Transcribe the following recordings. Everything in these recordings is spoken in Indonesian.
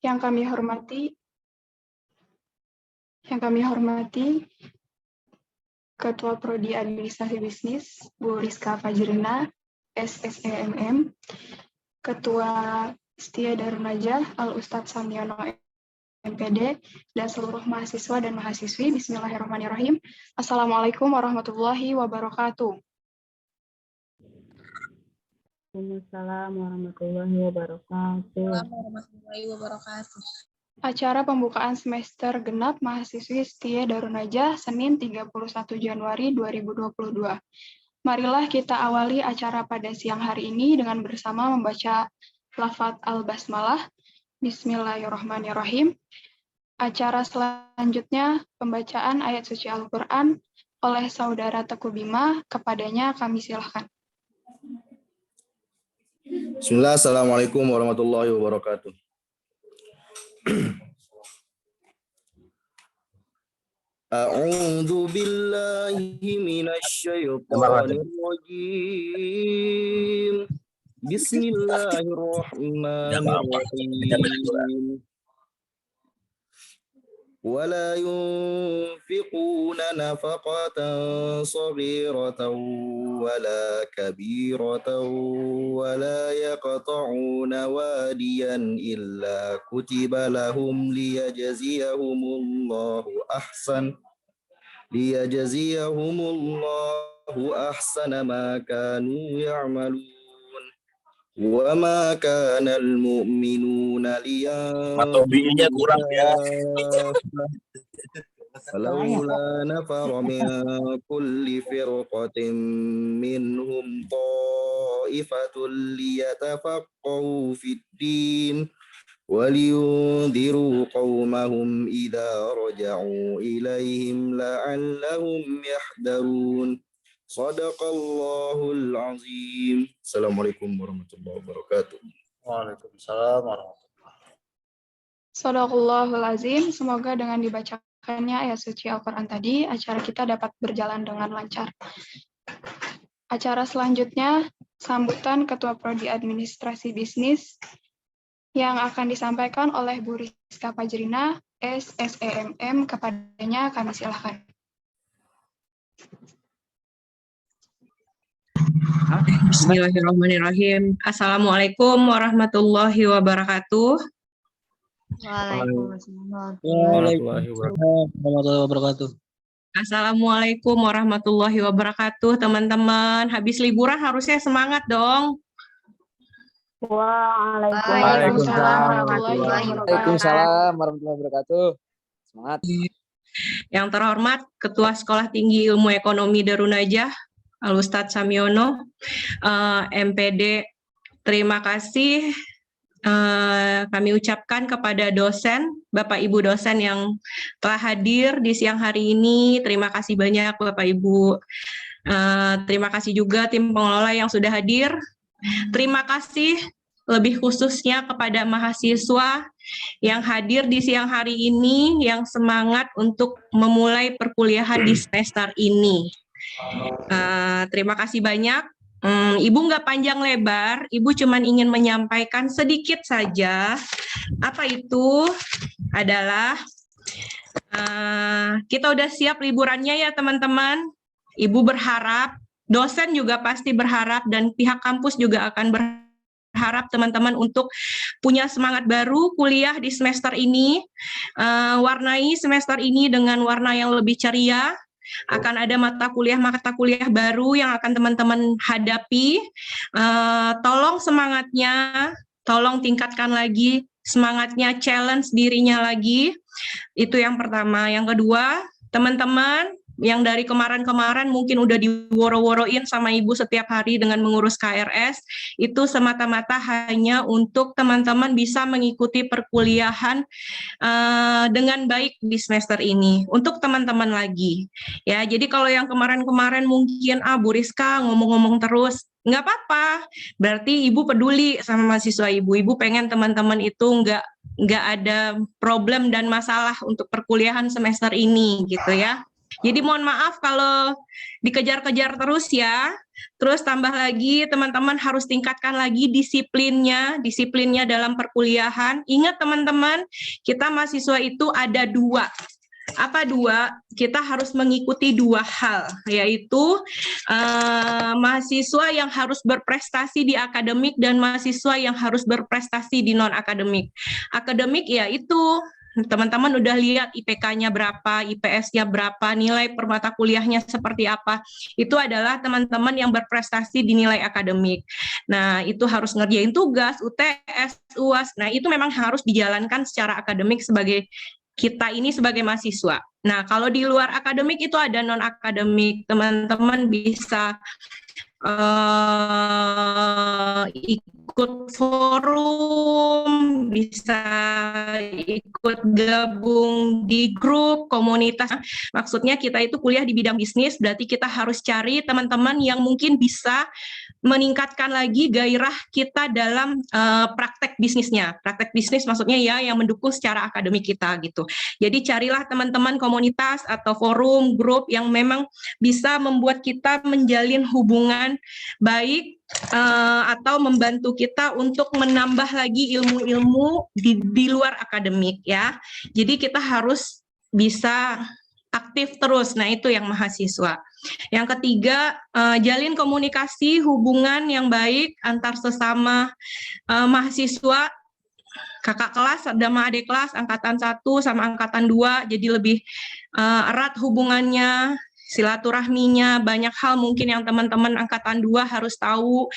Yang kami hormati Ketua Prodi Administrasi Bisnis, Bu Rizka Fajrina, SSEMM, Ketua Setia Darun Najah, Al Ustadz Samiono, MPD, dan seluruh mahasiswa dan mahasiswi. Bismillahirrahmanirrahim. Assalamualaikum warahmatullahi wabarakatuh. Waalaikumsalam warahmatullahi wabarakatuh. Warahmatullahi wabarakatuh. Acara pembukaan semester genap mahasiswi Setia Darun Najah, Senin 31 Januari 2022. Marilah kita awali acara pada siang hari ini dengan bersama membaca lafadz al-basmalah. Bismillahirrahmanirrahim. Acara selanjutnya pembacaan ayat suci Al-Quran oleh Saudara Teguh Bima. Kepadanya kami silahkan. Bismillah, Assalamualaikum warahmatullahi wabarakatuh. A'udzu billahi minasy syaithanir rajim. Bismillahirrahmanirrahim. ولا ينفقون نفقة صغيرة ولا كبيرة ولا يقطعون واديا إلا كتب لهم ليجزيهم الله أحسن ما كانوا يعملون وما كان المؤمنون Matobinya kurang ya. فلولا نفر من كل فرقة منهم طائفة ليتفقهوا في الدين ولينذروا قومهم إذا رجعوا إليهم لعلهم يحذرون. Sadaqallahul azim. Assalamualaikum warahmatullahi wabarakatuh. Waalaikumsalam warahmatullahi wabarakatuh. Sadaqallahul azim. Semoga dengan dibacakannya ayat suci Al-Quran tadi, acara kita dapat berjalan dengan lancar. Acara selanjutnya, sambutan Ketua Prodi Administrasi Bisnis yang akan disampaikan oleh Bu Rizka Fajrina, SSEMM. Kepadanya kami silahkan. Bismillahirrahmanirrahim. Assalamualaikum warahmatullahi wabarakatuh. Waalaikumsalam Warahmatullahi wabarakatuh. Assalamualaikum warahmatullahi wabarakatuh, teman-teman. Habis liburan harusnya semangat dong. Waalaikumsalam warahmatullahi wabarakatuh. Semangat. Yang terhormat Ketua Sekolah Tinggi Ilmu Ekonomi Darun Najah, Al Ustadz Samiono, MPD, terima kasih kami ucapkan kepada dosen, Bapak Ibu dosen yang telah hadir di siang hari ini. Terima kasih banyak Bapak Ibu. Terima kasih juga tim pengelola yang sudah hadir. Terima kasih lebih khususnya kepada mahasiswa yang hadir di siang hari ini, yang semangat untuk memulai perkuliahan di semester ini. Terima kasih banyak. Ibu nggak panjang lebar, Ibu cuma ingin menyampaikan sedikit saja. Apa itu? Adalah kita udah siap liburannya ya teman-teman. Ibu berharap, dosen juga pasti berharap, dan pihak kampus juga akan berharap teman-teman untuk punya semangat baru kuliah di semester ini. Warnai semester ini dengan warna yang lebih ceria. Akan ada mata kuliah baru yang akan teman-teman hadapi. Tolong semangatnya, tolong tingkatkan lagi semangatnya, challenge dirinya lagi. Itu yang pertama. Yang kedua, teman-teman yang dari kemarin-kemarin mungkin udah diworo-woroin sama Ibu setiap hari dengan mengurus KRS, itu semata-mata hanya untuk teman-teman bisa mengikuti perkuliahan dengan baik di semester ini. Untuk teman-teman lagi, ya. Jadi kalau yang kemarin-kemarin mungkin Bu Rizka ngomong-ngomong terus, nggak apa-apa. Berarti Ibu peduli sama mahasiswa Ibu. Ibu pengen teman-teman itu nggak ada problem dan masalah untuk perkuliahan semester ini, gitu ya. Jadi mohon maaf kalau dikejar-kejar terus ya. Terus tambah lagi teman-teman harus tingkatkan lagi disiplinnya dalam perkuliahan. Ingat teman-teman, kita mahasiswa itu ada dua. Apa dua? Kita harus mengikuti dua hal, yaitu mahasiswa yang harus berprestasi di akademik dan mahasiswa yang harus berprestasi di non-akademik. Akademik yaitu teman-teman udah lihat IPK-nya berapa, IPS-nya berapa, nilai per mata kuliahnya seperti apa. Itu adalah teman-teman yang berprestasi di nilai akademik. Nah, itu harus ngerjain tugas, UTS, UAS. Nah, itu memang harus dijalankan secara akademik sebagai kita ini sebagai mahasiswa. Nah, kalau di luar akademik itu ada non-akademik. Teman-teman bisa ikut forum, bisa ikut gabung di grup, komunitas. Maksudnya kita itu kuliah di bidang bisnis, berarti kita harus cari teman-teman yang mungkin bisa meningkatkan lagi gairah kita dalam praktek bisnisnya. Praktek bisnis maksudnya ya yang mendukung secara akademik kita gitu. Jadi carilah teman-teman komunitas atau forum, grup yang memang bisa membuat kita menjalin hubungan baik atau membantu kita untuk menambah lagi ilmu-ilmu di luar akademik ya. Jadi kita harus bisa aktif terus. Nah, itu yang mahasiswa. Yang ketiga, jalin komunikasi hubungan yang baik antar sesama mahasiswa, kakak kelas sama adik kelas, angkatan 1 sama angkatan 2, jadi lebih erat hubungannya, silaturahminya, banyak hal mungkin yang teman-teman angkatan 2 harus tahu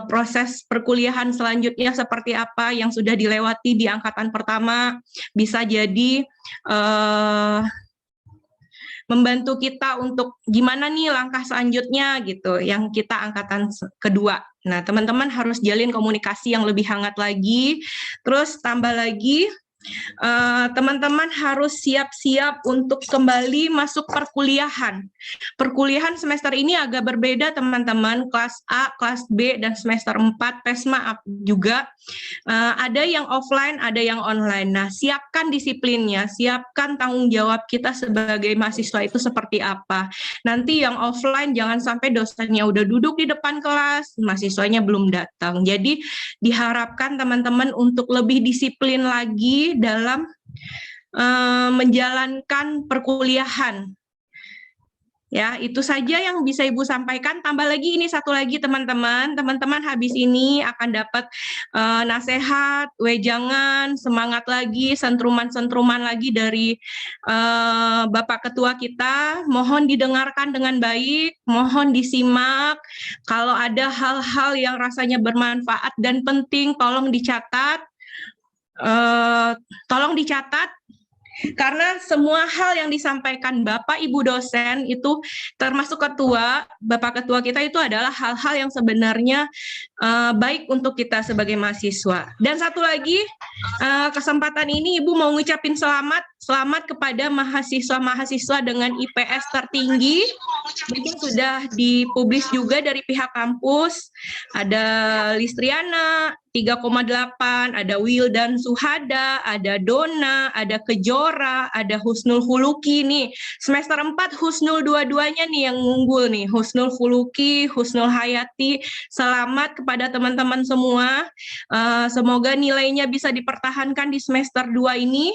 proses perkuliahan selanjutnya seperti apa yang sudah dilewati di angkatan pertama, bisa jadi membantu kita untuk gimana nih langkah selanjutnya gitu, yang kita angkatan kedua. Nah, teman-teman harus jalin komunikasi yang lebih hangat lagi, terus tambah lagi, teman-teman harus siap-siap untuk kembali masuk perkuliahan. Perkuliahan semester ini agak berbeda teman-teman, kelas A, kelas B, dan semester 4, PESMA juga. Ada yang offline, ada yang online. Nah, siapkan disiplinnya, siapkan tanggung jawab kita sebagai mahasiswa itu seperti apa. Nanti yang offline jangan sampai dosennya udah duduk di depan kelas, mahasiswanya belum datang. Jadi diharapkan teman-teman untuk lebih disiplin lagi dalam menjalankan perkuliahan. Ya, itu saja yang bisa Ibu sampaikan. Tambah lagi ini satu lagi teman-teman. Teman-teman habis ini akan dapat nasihat, wejangan, semangat lagi, sentruman-sentruman lagi dari Bapak Ketua kita. Mohon didengarkan dengan baik, mohon disimak. Kalau ada hal-hal yang rasanya bermanfaat dan penting, tolong dicatat. Karena semua hal yang disampaikan Bapak Ibu dosen itu termasuk ketua, Bapak Ketua kita itu adalah hal-hal yang sebenarnya baik untuk kita sebagai mahasiswa. Dan satu lagi, kesempatan ini Ibu mau ngucapin selamat kepada mahasiswa-mahasiswa dengan IPS tertinggi. Mungkin sudah dipublis juga dari pihak kampus. Ada Listriana 3,8, ada Wildan Suhada, ada Dona, ada Kejora, ada Husnul Huluki nih. Semester 4 Husnul dua-duanya nih yang unggul nih. Husnul Huluki, Husnul Hayati. Selamat kepada teman-teman semua. Semoga nilainya bisa dipertahankan di semester 2 ini.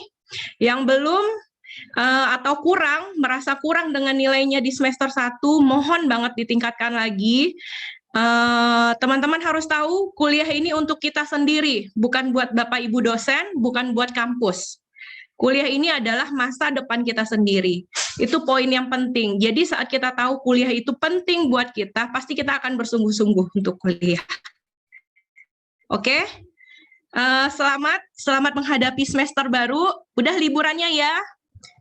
Yang belum atau merasa kurang dengan nilainya di semester 1, mohon banget ditingkatkan lagi. Teman-teman harus tahu kuliah ini untuk kita sendiri, bukan buat Bapak Ibu dosen, bukan buat kampus. Kuliah ini adalah masa depan kita sendiri. Itu poin yang penting. Jadi saat kita tahu kuliah itu penting buat kita, pasti kita akan bersungguh-sungguh untuk kuliah. Oke? Selamat menghadapi semester baru. Udah liburannya ya?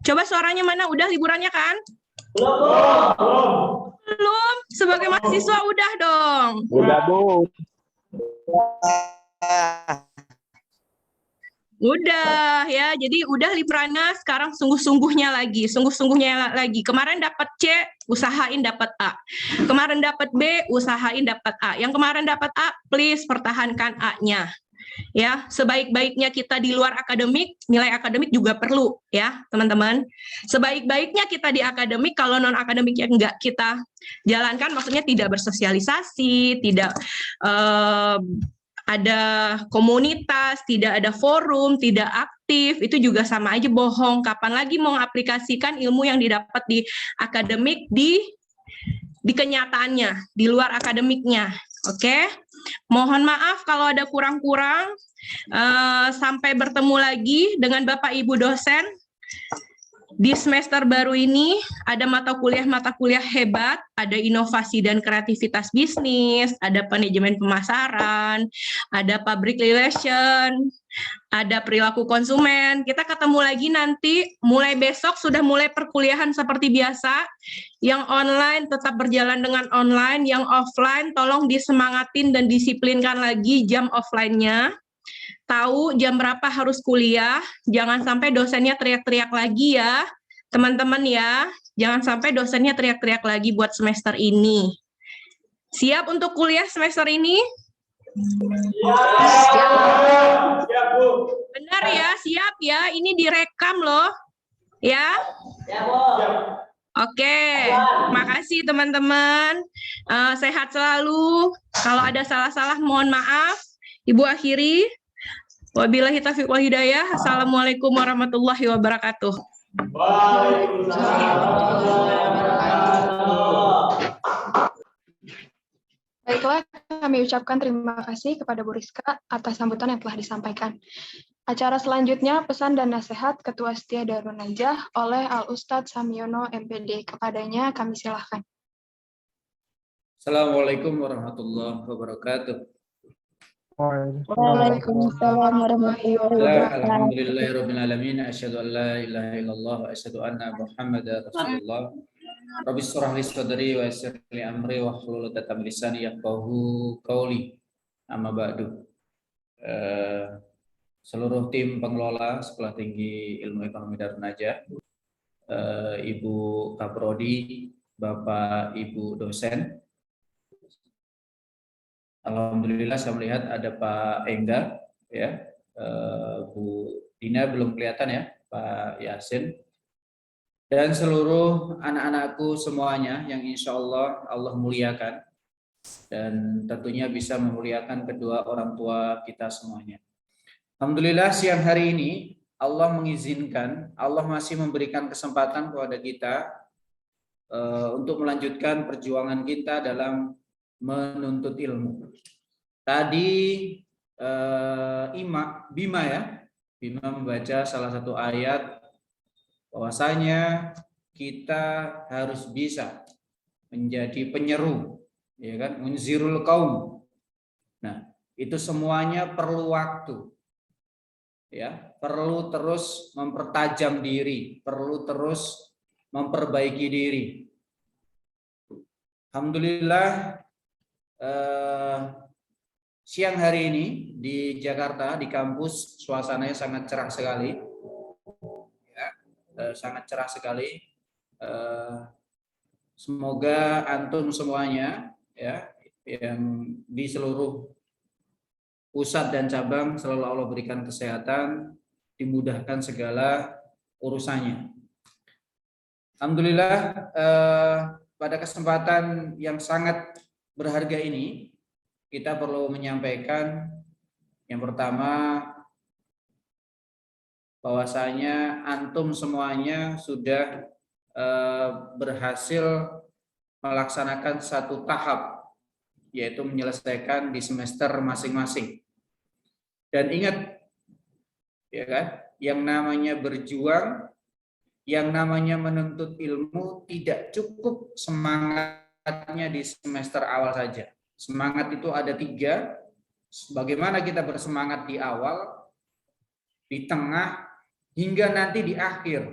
Coba suaranya mana? Udah liburannya kan? Belum, sebagai mahasiswa udah dong. Udah, Bu. Udah ya, jadi udah liburannya, sekarang sungguh-sungguhnya lagi. Kemarin dapat C, usahain dapat A. Kemarin dapat B, usahain dapat A. Yang kemarin dapat A, please pertahankan A-nya. Ya, sebaik-baiknya kita di luar akademik, nilai akademik juga perlu ya, teman-teman. Sebaik-baiknya kita di akademik, kalau non akademiknya enggak kita jalankan, maksudnya tidak bersosialisasi, tidak ada komunitas, tidak ada forum, tidak aktif, itu juga sama aja bohong. Kapan lagi mau mengaplikasikan ilmu yang didapat di akademik di kenyataannya, di luar akademiknya. Oke, mohon maaf kalau ada kurang-kurang. Sampai bertemu lagi dengan Bapak Ibu dosen. Di semester baru ini ada mata kuliah hebat, ada inovasi dan kreativitas bisnis, ada manajemen pemasaran, ada public relation, ada perilaku konsumen. Kita ketemu lagi nanti, mulai besok sudah mulai perkuliahan seperti biasa. Yang online tetap berjalan dengan online, yang offline tolong disemangatin dan disiplinkan lagi jam offline-nya. Tahu jam berapa harus kuliah, jangan sampai dosennya teriak-teriak lagi ya, teman-teman ya. Jangan sampai dosennya teriak-teriak lagi buat semester ini. Siap untuk kuliah semester ini? Siap, Bu. Benar ya, siap ya. Ini direkam loh. Ya? Siap, Bu. Oke, makasih teman-teman. Sehat selalu. Kalau ada salah-salah mohon maaf. Ibu akhiri. Wabillahi taufiq wal hidayah. Assalamualaikum warahmatullahi wabarakatuh. Baiklah, kami ucapkan terima kasih kepada Bu Rizka atas sambutan yang telah disampaikan. Acara selanjutnya, pesan dan nasihat Ketua Setia Darun Najah oleh Al-Ustadz Samiono MPD. Kepadanya kami silahkan. Assalamualaikum warahmatullahi wabarakatuh. Waalaikumsalam warahmatullahi wabarakatuh. Alhamdulillahirabbil alamin, asyhadu an la ilaha illallah wa asyhadu anna Muhammadar Rasulullah. Rabbi shrah li sadri wa yassir li amri wahlul 'uqdatam min lisani yafqahu qawli. Amma ba'du. Seluruh tim pengelola Sekolah Tinggi Ilmu Ekonomi Darun Najah, Ibu Kaprodi, Bapak Ibu dosen. Alhamdulillah saya melihat ada Pak Engga, ya, Bu Dina belum kelihatan ya, Pak Yasin, dan seluruh anak-anakku semuanya yang insya Allah Allah muliakan dan tentunya bisa memuliakan kedua orang tua kita semuanya. Alhamdulillah siang hari ini Allah mengizinkan, Allah masih memberikan kesempatan kepada kita untuk melanjutkan perjuangan kita dalam menuntut ilmu. Tadi Bima membaca salah satu ayat bahwasanya kita harus bisa menjadi penyeru, ya kan, munzirul qaum. Nah, itu semuanya perlu waktu. Ya, perlu terus mempertajam diri, perlu terus memperbaiki diri. Alhamdulillah siang hari ini di Jakarta di kampus suasananya sangat cerah sekali, ya, sangat cerah sekali. Semoga antum semuanya, ya, yang di seluruh pusat dan cabang selalu Allah berikan kesehatan, dimudahkan segala urusannya. Alhamdulillah. Pada kesempatan yang sangat berharga ini, kita perlu menyampaikan yang pertama bahwasanya antum semuanya sudah berhasil melaksanakan satu tahap, yaitu menyelesaikan di semester masing-masing. Dan ingat, ya kan, yang namanya berjuang, yang namanya menuntut ilmu tidak cukup semangatnya di semester awal saja. Semangat itu ada 3. Bagaimana kita bersemangat di awal, di tengah, hingga nanti di akhir.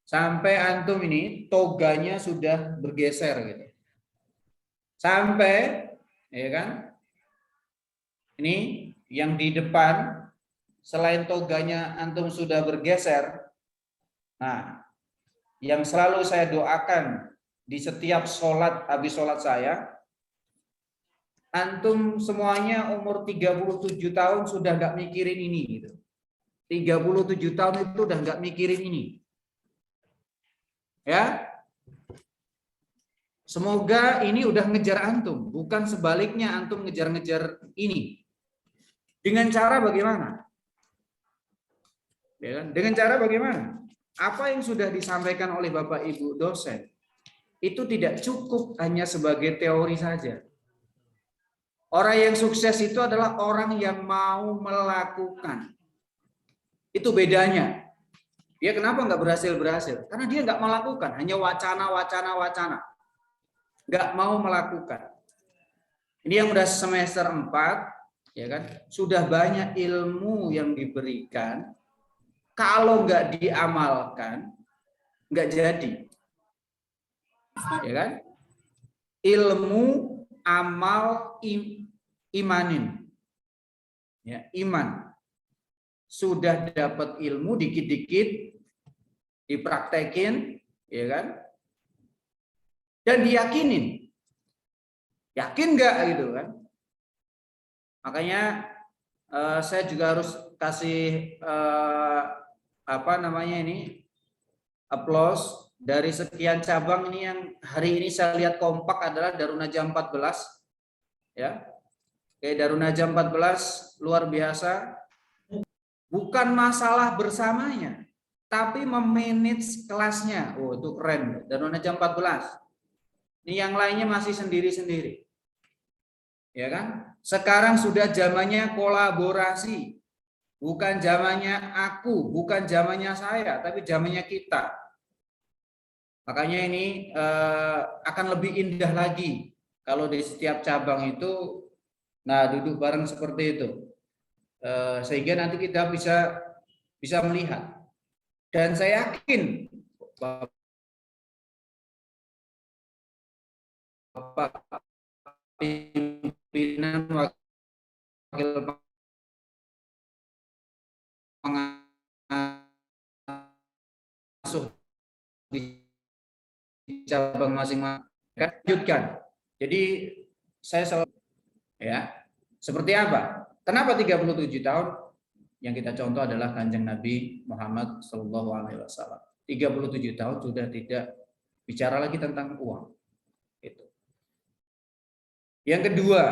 Sampai antum ini toganya sudah bergeser gitu. Sampai, ya kan, ini yang di depan, selain toganya antum sudah bergeser. Nah, yang selalu saya doakan di setiap sholat, habis sholat saya, antum semuanya umur 37 tahun sudah nggak mikirin ini gitu. 37 tahun itu udah nggak mikirin ini. Ya. Semoga ini udah ngejar antum, bukan sebaliknya antum ngejar-ngejar ini. Dengan cara bagaimana? Ya kan? Dengan cara bagaimana? Apa yang sudah disampaikan oleh Bapak Ibu dosen itu tidak cukup hanya sebagai teori saja. Orang yang sukses itu adalah orang yang mau melakukan. Itu bedanya. Dia kenapa nggak berhasil? Karena dia nggak melakukan, hanya wacana. Nggak mau melakukan. Ini yang udah semester 4, ya kan? Sudah banyak ilmu yang diberikan. Kalau nggak diamalkan, nggak jadi. Ya kan? Ilmu, amal, imanin. Ya, iman. Sudah dapat ilmu dikit-dikit, dipraktekin, ya kan? Dan diyakinin. Yakin nggak gitu kan? Makanya saya juga harus kasih applause dari sekian cabang ini yang hari ini saya lihat kompak adalah Darunajah 14 ya. Oke, Darunajah 14 luar biasa. Bukan masalah bersamanya, tapi memanage kelasnya. Oh, itu keren. Darunajah 14. Ini yang lainnya masih sendiri-sendiri. Ya kan? Sekarang sudah zamannya kolaborasi. Bukan zamannya aku, bukan zamannya saya, tapi zamannya kita. Makanya ini akan lebih indah lagi kalau di setiap cabang itu duduk bareng seperti itu. Sehingga nanti kita bisa melihat. Dan saya yakin Bapak pimpinan wakil pengasuh di cabang masing-masing lanjutkan. Jadi saya selalu ya seperti apa? Kenapa 37 tahun? Yang kita contoh adalah Kanjeng Nabi Muhammad SAW. 37 tahun sudah tidak bicara lagi tentang uang. Itu. Yang kedua,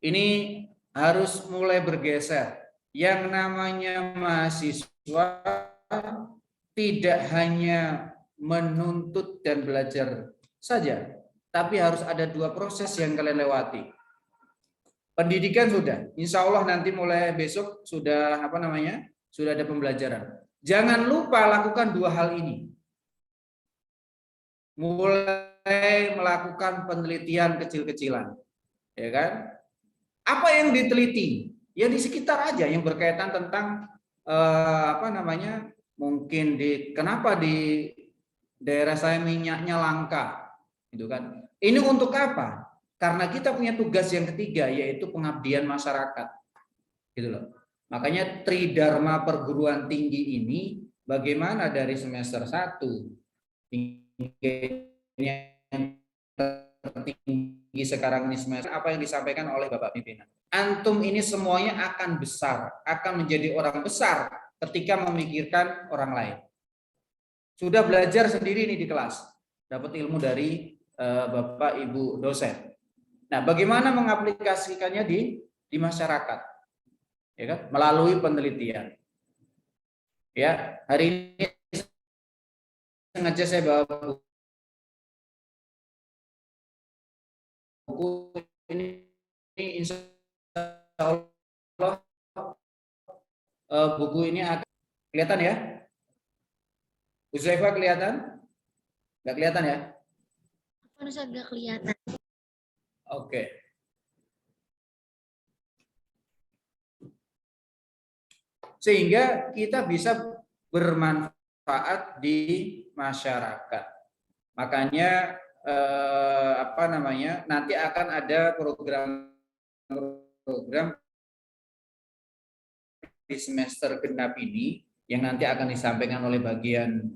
ini harus mulai bergeser. Yang namanya mahasiswa tidak hanya menuntut dan belajar saja, tapi harus ada 2 proses yang kalian lewati. Pendidikan sudah, insya Allah nanti mulai besok sudah sudah ada pembelajaran. Jangan lupa lakukan 2 hal ini. Mulai melakukan penelitian kecil-kecilan, ya kan? Apa yang diteliti? Ya di sekitar aja yang berkaitan tentang mungkin kenapa di daerah saya minyaknya langka, gitu kan? Ini untuk apa? Karena kita punya tugas yang ketiga, yaitu pengabdian masyarakat, gitu loh. Makanya Tridharma perguruan tinggi ini bagaimana dari semester 1 yang tertinggi sekarang ini semester, apa yang disampaikan oleh Bapak pimpinan. Antum ini semuanya akan besar, akan menjadi orang besar ketika memikirkan orang lain. Sudah belajar sendiri nih di kelas, dapat ilmu dari Bapak Ibu dosen. Nah, bagaimana mengaplikasikannya di masyarakat? Ya kan? Melalui penelitian. Ya, hari ini sengaja saya bawa buku ini insya Allah buku ini akan kelihatan ya? Uzaifa kelihatan? Nggak kelihatan ya? Harus agak kelihatan. Oke. Sehingga kita bisa bermanfaat di masyarakat. Makanya nanti akan ada program di semester genap ini yang nanti akan disampaikan oleh bagian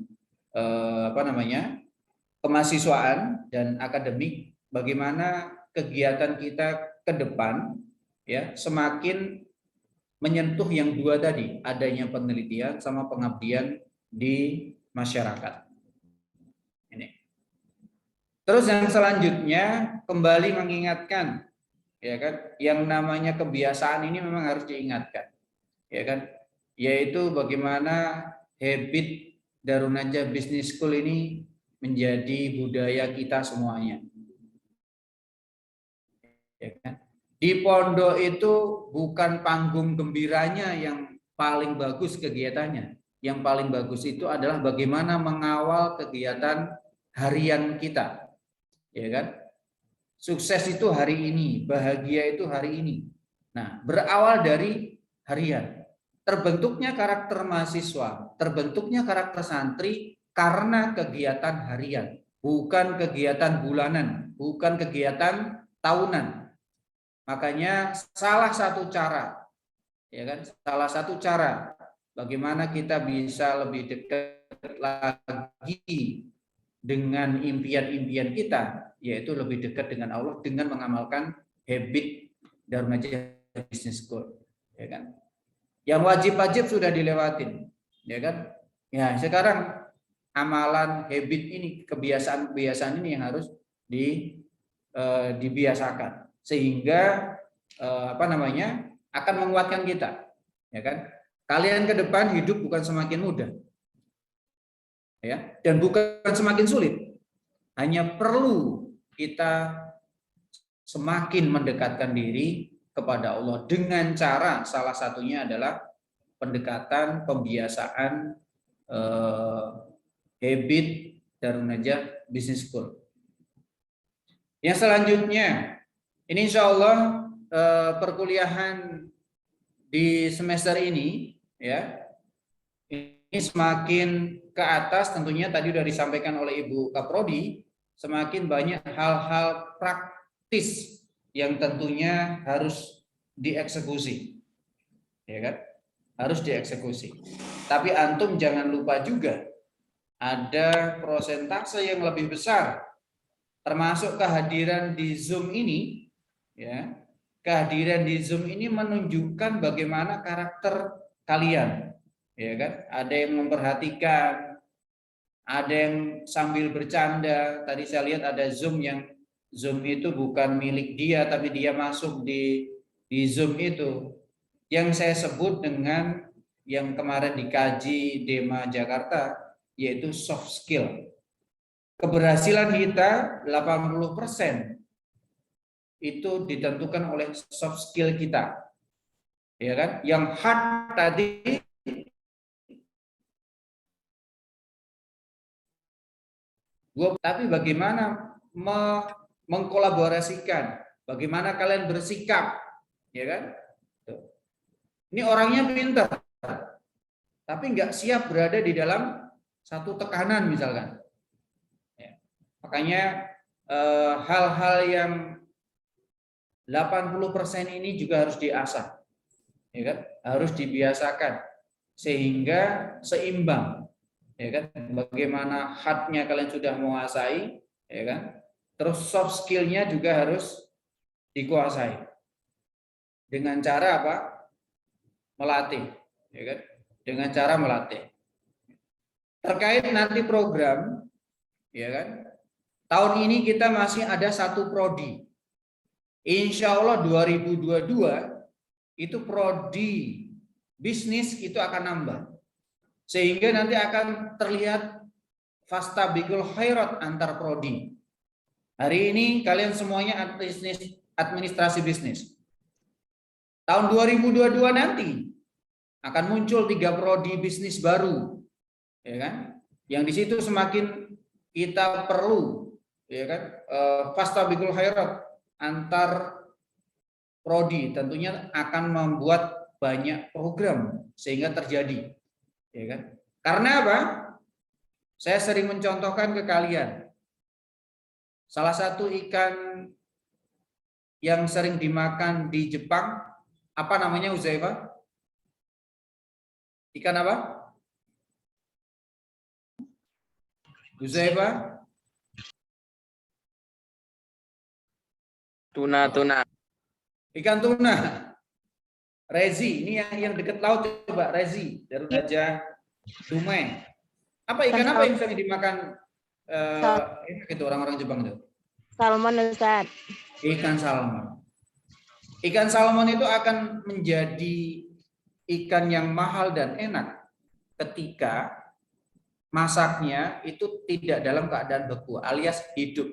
kemahasiswaan dan akademik, bagaimana kegiatan kita ke depan ya semakin menyentuh yang dua tadi, adanya penelitian sama pengabdian di masyarakat. Ini. Terus yang selanjutnya kembali mengingatkan, ya kan, yang namanya kebiasaan ini memang harus diingatkan, ya kan, yaitu bagaimana habit Darun Najah Business School ini menjadi budaya kita semuanya. Ya kan? Di pondok itu bukan panggung gembiranya yang paling bagus kegiatannya. Yang paling bagus itu adalah bagaimana mengawal kegiatan harian kita. Ya kan? Sukses itu hari ini, bahagia itu hari ini. Nah, berawal dari harian. Terbentuknya karakter mahasiswa, terbentuknya karakter santri karena kegiatan harian, bukan kegiatan bulanan, bukan kegiatan tahunan. Makanya salah satu cara, ya kan, salah satu cara bagaimana kita bisa lebih dekat lagi dengan impian-impian kita, yaitu lebih dekat dengan Allah dengan mengamalkan habit Darun Najah Business School, ya kan. Yang wajib-wajib sudah dilewatin, ya kan. Ya, sekarang amalan habit ini, kebiasaan-kebiasaan ini yang harus dibiasakan sehingga akan menguatkan kita, ya kan. Kalian ke depan hidup bukan semakin mudah, ya, dan bukan semakin sulit. Hanya perlu kita semakin mendekatkan diri kepada Allah dengan cara salah satunya adalah pendekatan pembiasaan habit Darun Najah Business School. Yang selanjutnya, ini insya Allah perkuliahan di semester ini, ya, ini semakin ke atas. Tentunya tadi sudah disampaikan oleh Ibu Kaprodi, semakin banyak hal-hal praktis yang tentunya harus dieksekusi, ya kan? Harus dieksekusi. Tapi antum jangan lupa juga ada prosentase yang lebih besar, termasuk kehadiran di Zoom ini, ya. Kehadiran di Zoom ini menunjukkan bagaimana karakter kalian, ya kan? Ada yang memperhatikan, ada yang sambil bercanda. Tadi saya lihat ada Zoom yang Zoom itu bukan milik dia, tapi dia masuk di Zoom itu. Yang saya sebut dengan yang kemarin dikaji Dema Jakarta, yaitu soft skill. Keberhasilan kita 80% itu ditentukan oleh soft skill kita. Ya kan? Yang hard tadi tapi bagaimana mengkolaborasikan, bagaimana kalian bersikap, ya kan? Ini orangnya pintar, tapi nggak siap berada di dalam satu tekanan misalkan. Ya. Makanya hal-hal yang 80% ini juga harus diasah, ya kan? Harus dibiasakan sehingga seimbang, ya kan? Bagaimana hardnya kalian sudah menguasai, ya kan? Terus soft skill-nya juga harus dikuasai dengan cara apa? Melatih, ya kan? Dengan cara melatih. Terkait nanti program, ya kan? Tahun ini kita masih ada satu prodi. Insya Allah 2022 itu prodi bisnis itu akan nambah, sehingga nanti akan terlihat fastabiqul khairat antar prodi. Hari ini kalian semuanya administrasi bisnis. Tahun 2022 nanti akan muncul 3 prodi bisnis baru, ya kan? Yang di situ semakin kita perlu, ya kan, fastabiqul khairat antar prodi, tentunya akan membuat banyak program sehingga terjadi, ya kan? Karena apa? Saya sering mencontohkan ke kalian. Salah satu ikan yang sering dimakan di Jepang, apa namanya, Uzaifah? Ikan apa? Uzaifah? Tuna. Ikan tuna. Rezi, ini yang dekat laut coba Rezi, Darun Najah, Dumai. Apa ikan apa yang sering dimakan enak itu orang-orang Jepang itu? Salmon, Ustaz. Ikan salmon. Ikan salmon itu akan menjadi ikan yang mahal dan enak ketika masaknya itu tidak dalam keadaan beku alias hidup.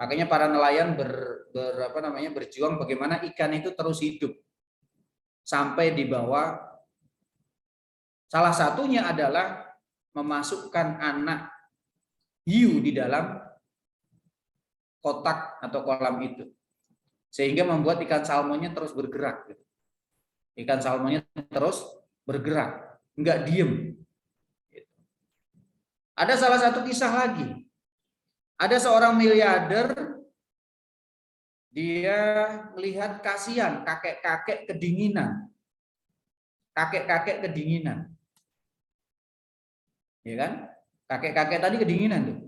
Makanya para nelayan berjuang bagaimana ikan itu terus hidup sampai dibawa. Salah satunya adalah memasukkan anak hiu di dalam kotak atau kolam itu, sehingga membuat ikan salmonnya terus bergerak. Ikan salmonnya terus bergerak, nggak diem. Ada salah satu kisah lagi. Ada seorang miliarder, dia melihat kasihan kakek-kakek kedinginan. Kakek-kakek kedinginan. Ya kan? Kakek-kakek tadi kedinginan tuh.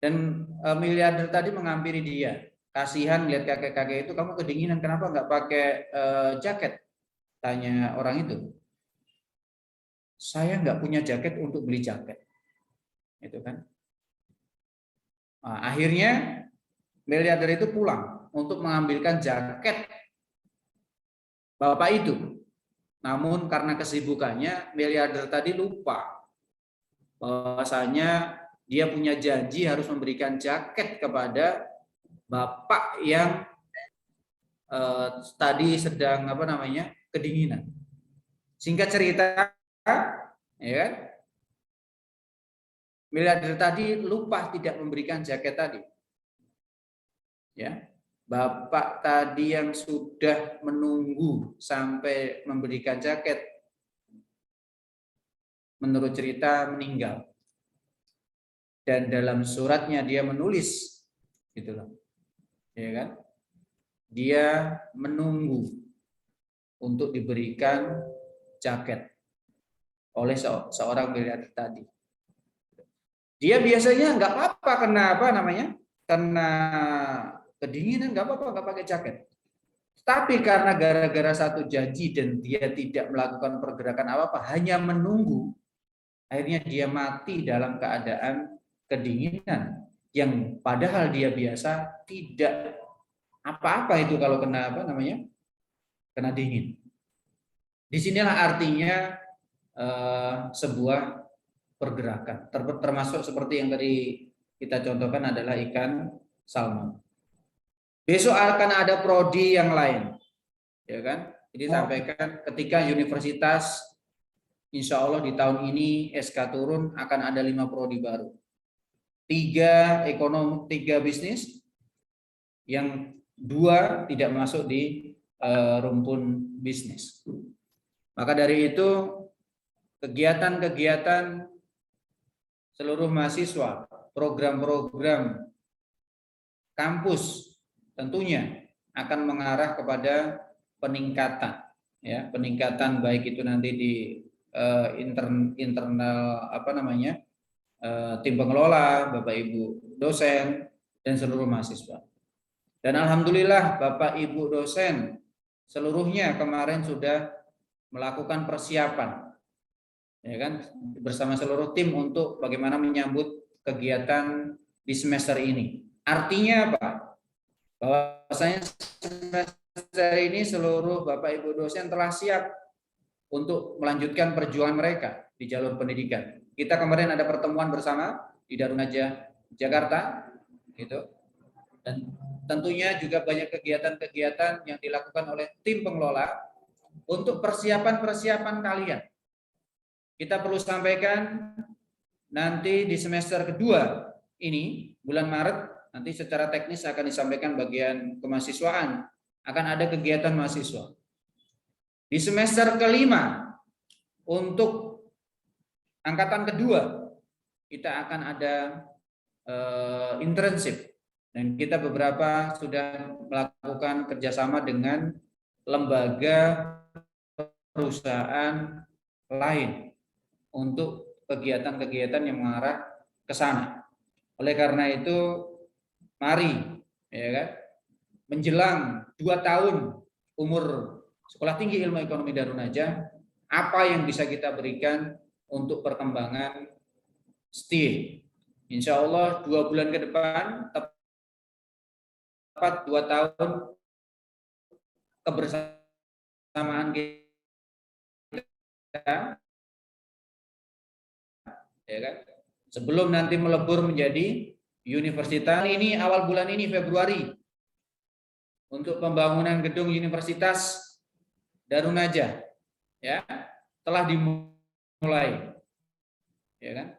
Dan miliarder tadi menghampiri dia. Kasihan lihat kakek-kakek itu, kamu kedinginan, kenapa nggak pakai jaket? Tanya orang itu. Saya nggak punya jaket untuk beli jaket. Itu kan. Nah, akhirnya miliarder itu pulang untuk mengambilkan jaket bapak itu. Namun karena kesibukannya, miliarder tadi lupa bahwasanya dia punya janji harus memberikan jaket kepada bapak yang tadi sedang kedinginan. Singkat cerita, ya kan? Miliarder tadi lupa tidak memberikan jaket tadi. Ya. Bapak tadi yang sudah menunggu sampai memberikan jaket, menurut cerita meninggal. Dan dalam suratnya dia menulis, gitu loh. Ya kan? Dia menunggu untuk diberikan jaket oleh seorang miliarder tadi. Dia biasanya nggak apa-apa karena kedinginan, nggak apa-apa nggak pakai jaket. Tapi karena gara-gara satu janji dan dia tidak melakukan pergerakan apa-apa, hanya menunggu, akhirnya dia mati dalam keadaan kedinginan yang padahal dia biasa tidak apa-apa itu kalau kena kena dingin. Disinilah artinya sebuah pergerakan, termasuk seperti yang tadi kita contohkan adalah ikan salmon. Besok akan ada prodi yang lain, ya kan? Jadi sampaikan ketika universitas, insya Allah di tahun ini SK turun akan ada 5 prodi baru, 3 ekonomi, 3 bisnis, yang 2 tidak masuk di rumpun bisnis. Maka dari itu kegiatan-kegiatan seluruh mahasiswa, program-program kampus tentunya akan mengarah kepada peningkatan, ya, peningkatan baik itu nanti di internal tim pengelola, Bapak Ibu dosen dan seluruh mahasiswa. Dan alhamdulillah Bapak Ibu dosen seluruhnya kemarin sudah melakukan persiapan, ya kan, bersama seluruh tim untuk bagaimana menyambut kegiatan di semester ini. Artinya apa? Bahwasanya semester ini seluruh Bapak Ibu dosen telah siap untuk melanjutkan perjuangan mereka di jalur pendidikan. Kita kemarin ada pertemuan bersama di Darun Najah Jakarta, gitu. Dan tentunya juga banyak kegiatan-kegiatan yang dilakukan oleh tim pengelola untuk persiapan-persiapan kalian. Kita perlu sampaikan nanti di semester kedua ini, bulan Maret, nanti secara teknis akan disampaikan bagian kemahasiswaan, akan ada kegiatan mahasiswa. Di semester kelima, untuk angkatan kedua, kita akan ada internship. Dan kita beberapa sudah melakukan kerjasama dengan lembaga perusahaan lain untuk kegiatan-kegiatan yang mengarah ke sana. Oleh karena itu, mari, ya kan, menjelang 2 tahun umur Sekolah Tinggi Ilmu Ekonomi Darun Najah, apa yang bisa kita berikan untuk perkembangan STIE. Insya Allah 2 bulan ke depan, tepat 2 tahun kebersamaan kita, ya kan? Sebelum nanti melebur menjadi universitas. Ini awal bulan ini Februari untuk pembangunan gedung Universitas Darun Najah, ya, telah dimulai, ya kan?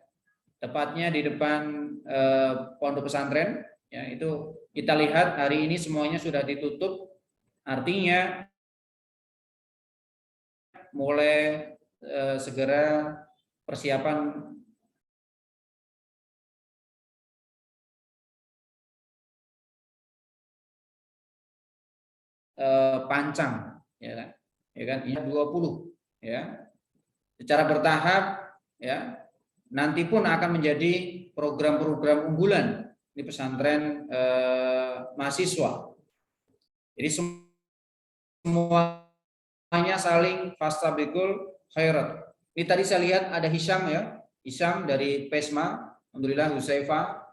Tepatnya di depan pondok pesantren, ya, itu kita lihat hari ini semuanya sudah ditutup, artinya mulai segera persiapan pancang, ya kan? Ya kan? Ini 20, ya. Secara bertahap, ya. Nanti pun akan menjadi program-program unggulan di pesantren mahasiswa. Jadi semuanya saling fastabiqul khairat. Ini tadi saya lihat ada Hisham, ya. Hisham dari PESMA, alhamdulillah, Husaifa,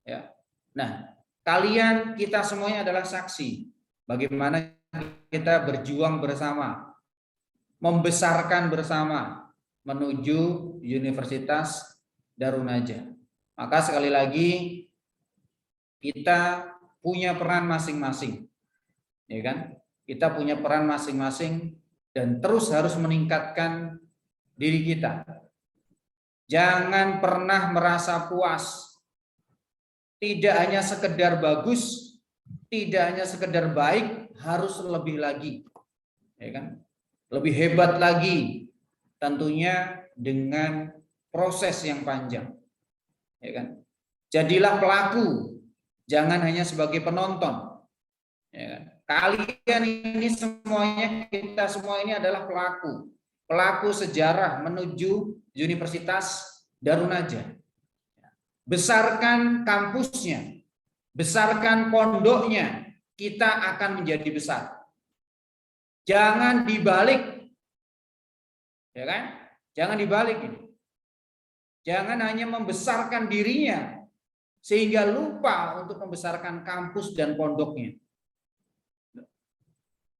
ya. Nah, kalian, kita semuanya adalah saksi bagaimana kita berjuang bersama, membesarkan bersama menuju Universitas Darun Najah. Maka sekali lagi kita punya peran masing-masing, ya kan? Kita punya peran masing-masing dan terus harus meningkatkan diri kita. Jangan pernah merasa puas. Tidak hanya sekedar bagus, tidak hanya sekedar baik, harus lebih lagi, ya kan? Lebih hebat lagi, tentunya dengan proses yang panjang, ya kan? Jadilah pelaku, jangan hanya sebagai penonton, ya kan? Kalian ini semuanya, kita semua ini adalah pelaku sejarah menuju Universitas Darun Najah. Besarkan kampusnya, besarkan pondoknya, kita akan menjadi besar. Jangan dibalik, ya kan? Jangan dibalik ini. Jangan hanya membesarkan dirinya sehingga lupa untuk membesarkan kampus dan pondoknya.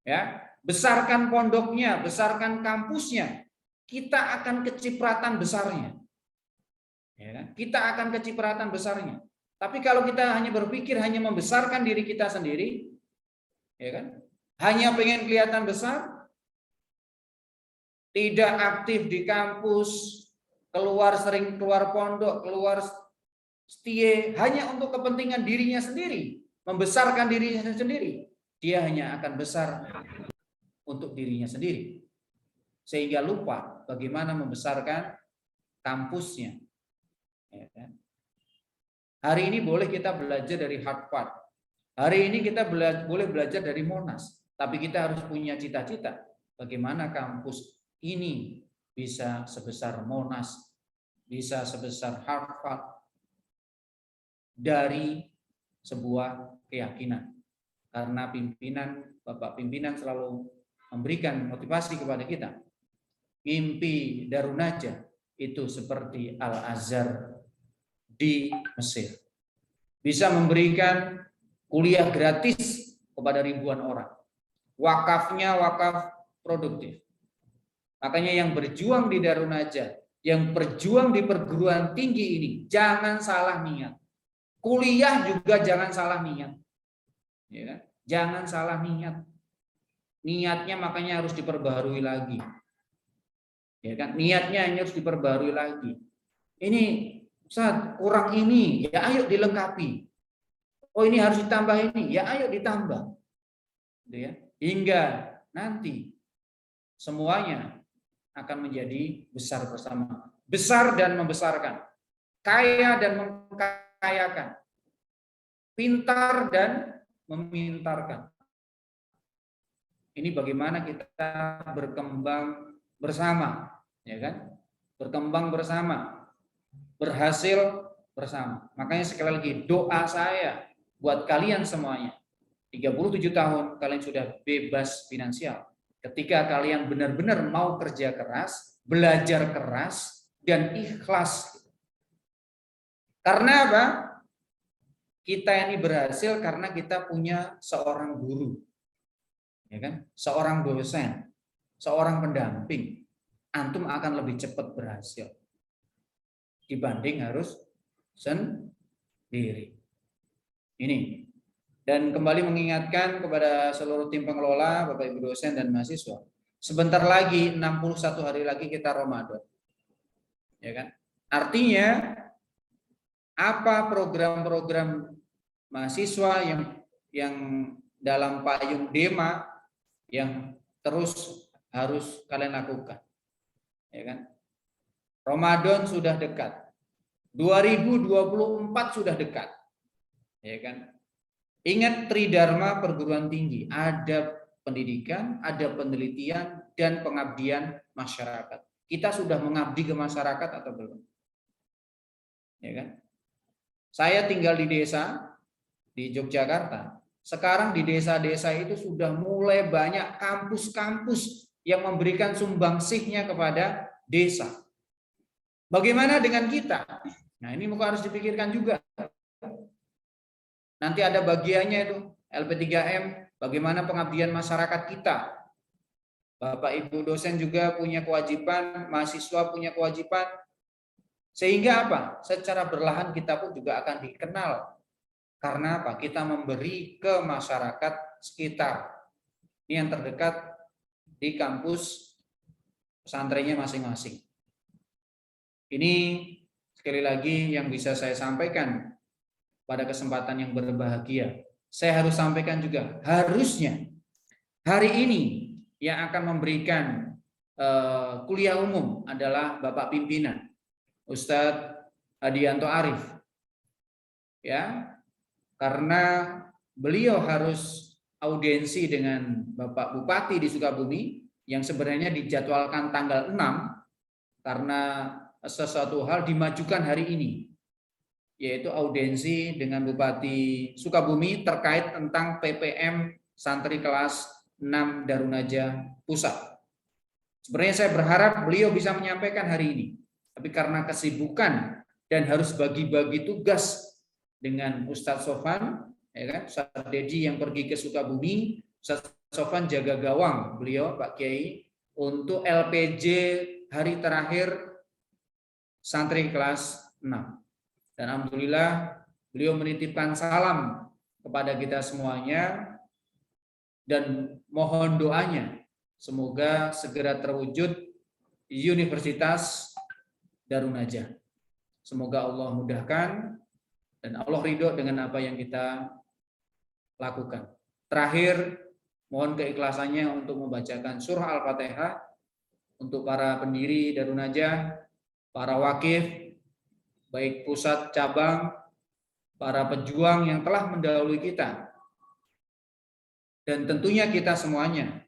Ya, besarkan pondoknya, besarkan kampusnya, kita akan kecipratan besarnya. Ya kan? Kita akan kecipratan besarnya. Tapi kalau kita hanya berpikir hanya membesarkan diri kita sendiri, ya kan? Hanya pengen kelihatan besar, tidak aktif di kampus, sering keluar pondok, keluar STIE, hanya untuk kepentingan dirinya sendiri, membesarkan dirinya sendiri, dia hanya akan besar untuk dirinya sendiri, sehingga lupa bagaimana membesarkan kampusnya. Ya kan? Hari ini boleh kita belajar dari Harvard. Hari ini kita boleh belajar dari Monas. Tapi kita harus punya cita-cita. Bagaimana kampus ini bisa sebesar Monas, bisa sebesar Harvard, dari sebuah keyakinan. Karena Bapak pimpinan selalu memberikan motivasi kepada kita. Mimpi Darun Najah itu seperti Al-Azhar di Mesir. Bisa memberikan kuliah gratis kepada ribuan orang. Wakafnya wakaf produktif. Makanya yang berjuang di Darun Najah, yang berjuang di perguruan tinggi ini, jangan salah niat. Kuliah juga jangan salah niat. Ya kan? Jangan salah niat. Niatnya makanya harus diperbarui lagi. Ya kan? Niatnya harus diperbarui lagi. Ini Ustaz, kurang ini, ya ayo dilengkapi. Oh ini harus ditambah ini, ya ayo ditambah. Ya. Hingga nanti semuanya akan menjadi besar bersama. Besar dan membesarkan. Kaya dan mengkayakan. Pintar dan memintarkan. Ini bagaimana kita berkembang bersama, ya kan? Berkembang bersama. Berhasil bersama. Makanya sekali lagi doa saya buat kalian semuanya. 37 tahun kalian sudah bebas finansial. Ketika kalian benar-benar mau kerja keras, belajar keras, dan ikhlas. Karena apa? Kita ini berhasil karena kita punya seorang guru, ya kan? Seorang dosen, seorang pendamping. Antum akan lebih cepat berhasil dibanding harus sendiri. Ini. Dan kembali mengingatkan kepada seluruh tim pengelola, Bapak Ibu dosen dan mahasiswa. Sebentar lagi, 61 hari lagi kita Ramadan. Ya kan? Artinya apa program-program mahasiswa yang dalam payung DEMA yang terus harus kalian lakukan, ya kan? Ramadan sudah dekat, 2024 sudah dekat, ya kan? Ingat Tridharma perguruan tinggi, ada pendidikan, ada penelitian dan pengabdian masyarakat. Kita sudah mengabdi ke masyarakat atau belum? Ya kan? Saya tinggal di desa di Yogyakarta. Sekarang di desa-desa itu sudah mulai banyak kampus-kampus yang memberikan sumbangsihnya kepada desa. Bagaimana dengan kita? Nah, ini harus dipikirkan juga. Nanti ada bagiannya itu LP3M, bagaimana pengabdian masyarakat kita. Bapak Ibu dosen juga punya kewajiban, mahasiswa punya kewajiban. Sehingga apa? Secara berlahan kita pun juga akan dikenal. Karena apa? Kita memberi ke masyarakat sekitar. Ini yang terdekat di kampus pesantrennya masing-masing. Ini sekali lagi yang bisa saya sampaikan pada kesempatan yang berbahagia. Saya harus sampaikan juga, harusnya hari ini yang akan memberikan kuliah umum adalah Bapak Pimpinan Ustadz Adianto Arif, ya, karena beliau harus audiensi dengan Bapak Bupati di Sukabumi yang sebenarnya dijadwalkan tanggal 6 karena sesuatu hal dimajukan hari ini, yaitu audiensi dengan Bupati Sukabumi terkait tentang PPM santri kelas 6 Darunaja Pusat. Sebenarnya saya berharap beliau bisa menyampaikan hari ini. Tapi karena kesibukan dan harus bagi-bagi tugas dengan Ustadz Sofan, ya kan, Ustadz Dedi yang pergi ke Sukabumi, Ustadz Sofan jaga gawang beliau Pak Kiai untuk LPJ hari terakhir santri kelas 6. Dan alhamdulillah beliau menitipkan salam kepada kita semuanya dan mohon doanya semoga segera terwujud Universitas Darunajah. Semoga Allah mudahkan dan Allah ridho dengan apa yang kita lakukan. Terakhir, mohon keikhlasannya untuk membacakan surah Al-Fatihah untuk para pendiri Darunajah, para wakif, baik pusat, cabang, para pejuang yang telah mendahului kita. Dan tentunya kita semuanya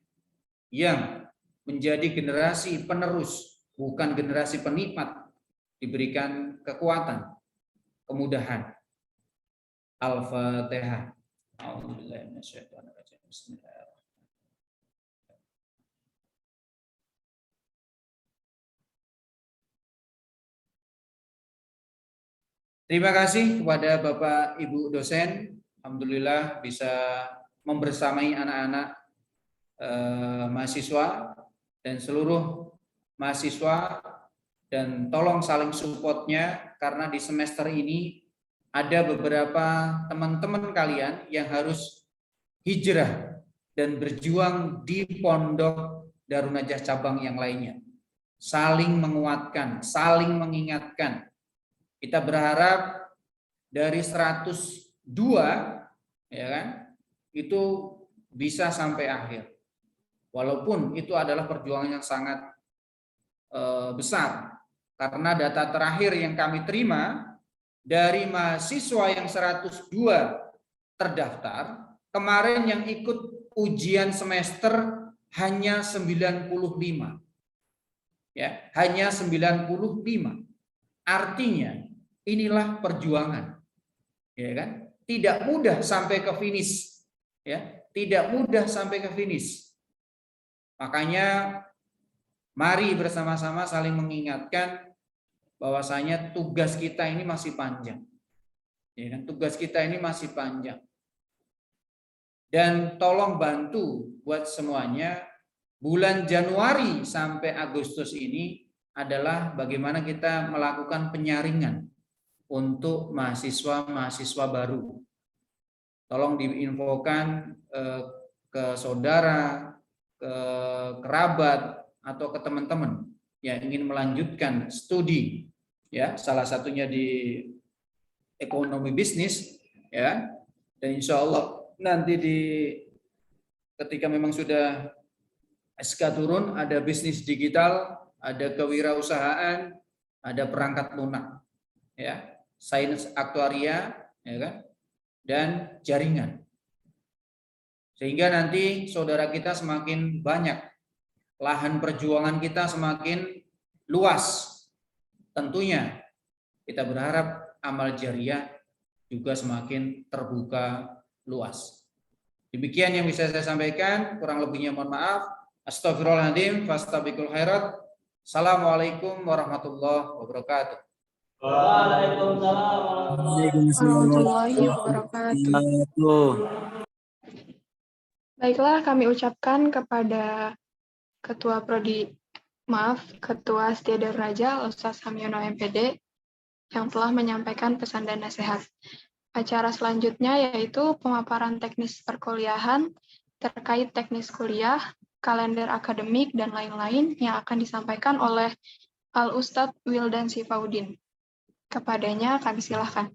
yang menjadi generasi penerus, bukan generasi penikmat, diberikan kekuatan, kemudahan. Al-Fatihah. Terima kasih kepada Bapak Ibu dosen. Alhamdulillah bisa membersamai anak-anak mahasiswa dan seluruh mahasiswa. Dan tolong saling supportnya karena di semester ini ada beberapa teman-teman kalian yang harus hijrah dan berjuang di pondok Darunajah cabang yang lainnya. Saling menguatkan, saling mengingatkan. Kita berharap dari 102 ya kan, itu bisa sampai akhir. Walaupun itu adalah perjuangan yang sangat besar. Karena data terakhir yang kami terima dari mahasiswa yang 102 terdaftar, kemarin yang ikut ujian semester hanya 95. Ya, hanya 95. Artinya inilah perjuangan. Ya kan? Tidak mudah sampai ke finish. ya, tidak mudah sampai ke finish. Makanya mari bersama-sama saling mengingatkan bahwasanya tugas kita ini masih panjang. Ya kan? Tugas kita ini masih panjang. Dan tolong bantu buat semuanya, bulan Januari sampai Agustus ini adalah bagaimana kita melakukan penyaringan untuk mahasiswa-mahasiswa baru. Tolong diinfokan ke saudara, ke kerabat, atau ke teman-teman yang ingin melanjutkan studi, ya, salah satunya di ekonomi bisnis, ya, dan insya Allah nanti ketika memang sudah SK turun, ada bisnis digital, ada kewirausahaan, ada perangkat lunak, ya, sains aktuaria, ya kan, dan jaringan. Sehingga nanti saudara kita semakin banyak, lahan perjuangan kita semakin luas. Tentunya kita berharap amal jariah juga semakin terbuka luas. Demikian yang bisa saya sampaikan, kurang lebihnya mohon maaf. Astagfirullahaladzim, fastabiqul khairat. Assalamualaikum warahmatullahi wabarakatuh. Waalaikumsalam Warahmatullahi wabarakatuh. Baiklah, kami ucapkan kepada Ketua Setia Darun Nadjah, Ustaz Hamyono MPD, yang telah menyampaikan pesan dan nasihat. Acara selanjutnya yaitu pemaparan teknis perkuliahan terkait teknis kuliah, kalender akademik, dan lain-lain yang akan disampaikan oleh Al-Ustadz Wildan Sifaudin. Kepadanya kami silahkan.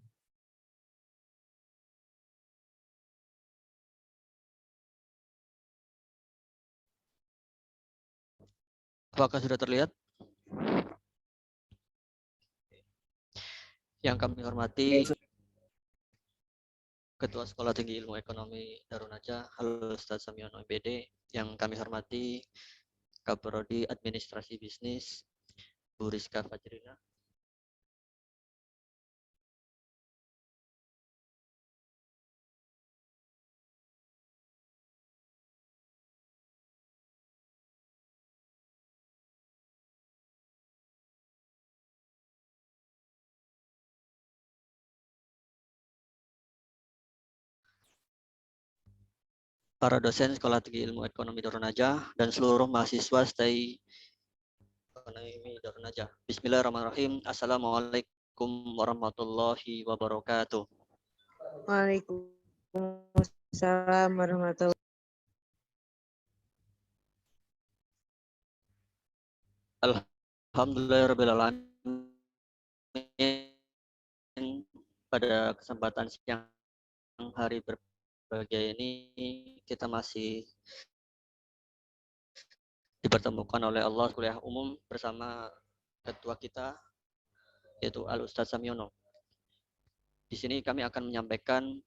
Apakah sudah terlihat? Yang kami hormati Ketua Sekolah Tinggi Ilmu Ekonomi Darun Nadjah, Al-Ustadz Hamyono MPD. Yang kami hormati Kaprodi Administrasi Bisnis, Bu Rizka Fajrina. Para dosen Sekolah Tinggi Ilmu Ekonomi Darun Nadjah dan seluruh mahasiswa stay Ekonomi Darun Nadjah. Bismillahirrahmanirrahim. Assalamualaikum warahmatullahi wabarakatuh. Waalaikumsalam warahmatullahi wabarakatuh. Alhamdulillahirrahmanirrahim. Pada kesempatan siang hari berbahagia ini kita masih dipertemukan oleh Allah kuliah umum bersama ketua kita yaitu Al-Ustadz Hamyono. Di sini kami akan menyampaikan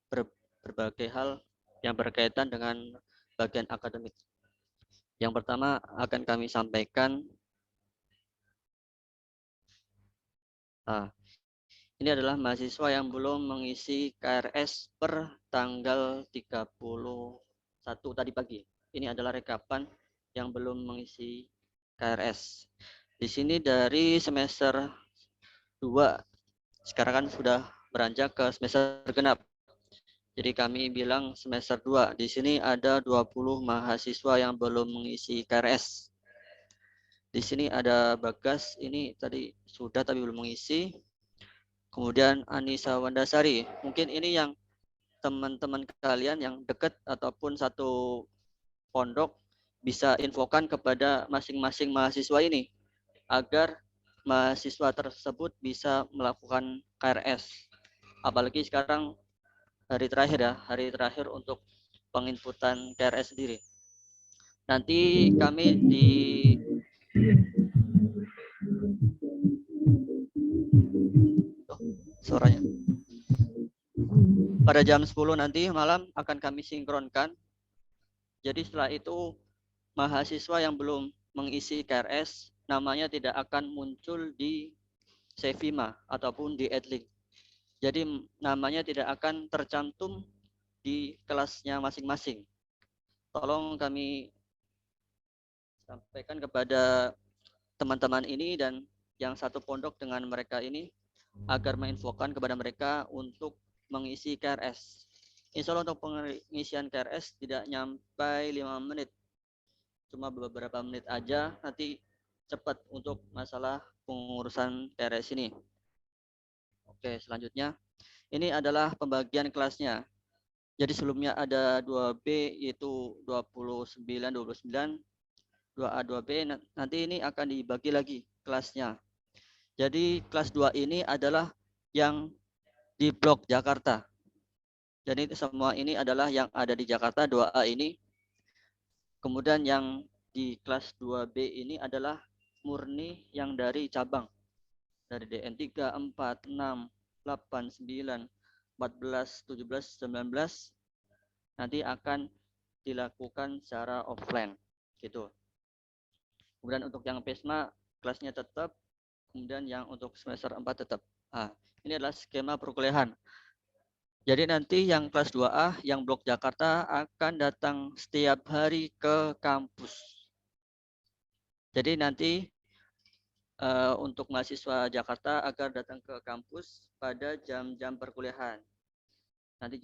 berbagai hal yang berkaitan dengan bagian akademik. Yang pertama akan kami sampaikan ini adalah mahasiswa yang belum mengisi KRS per tanggal 31 tadi pagi. Ini adalah rekapan yang belum mengisi KRS. Di sini dari semester 2, sekarang kan sudah beranjak ke semester genap. Jadi kami bilang semester 2. Di sini ada 20 mahasiswa yang belum mengisi KRS. Di sini ada Bagas, ini tadi sudah tapi belum mengisi. Kemudian Anissa Wandasari, mungkin ini yang teman-teman kalian yang dekat ataupun satu pondok bisa infokan kepada masing-masing mahasiswa ini agar mahasiswa tersebut bisa melakukan KRS. Apalagi sekarang hari terakhir untuk penginputan KRS sendiri. Nanti kami di suaranya. Pada jam 10 nanti malam akan kami sinkronkan. Jadi setelah itu mahasiswa yang belum mengisi KRS namanya tidak akan muncul di Sevima ataupun di Adlink. Jadi namanya tidak akan tercantum di kelasnya masing-masing. Tolong kami sampaikan kepada teman-teman ini dan yang satu pondok dengan mereka ini agar menginfokan kepada mereka untuk mengisi KRS. Insya Allah untuk pengisian KRS tidak nyampai 5 menit. Cuma beberapa menit aja, nanti cepat untuk masalah pengurusan KRS ini. Oke, selanjutnya. Ini adalah pembagian kelasnya. Jadi sebelumnya ada 2B yaitu 29, 2A, 2B. Nanti ini akan dibagi lagi kelasnya. Jadi kelas 2 ini adalah yang di blok Jakarta. Jadi semua ini adalah yang ada di Jakarta 2A ini. Kemudian yang di kelas 2B ini adalah murni yang dari cabang. Dari DN 3, 4, 6, 8, 9, 14, 17, 19 nanti akan dilakukan secara offline gitu. Kemudian untuk yang PESMA kelasnya tetap, kemudian yang untuk semester 4 tetap. Ini adalah skema perkuliahan. Jadi nanti yang kelas 2A yang blok Jakarta akan datang setiap hari ke kampus. Jadi nanti untuk mahasiswa Jakarta agar datang ke kampus pada jam-jam perkuliahan. Nanti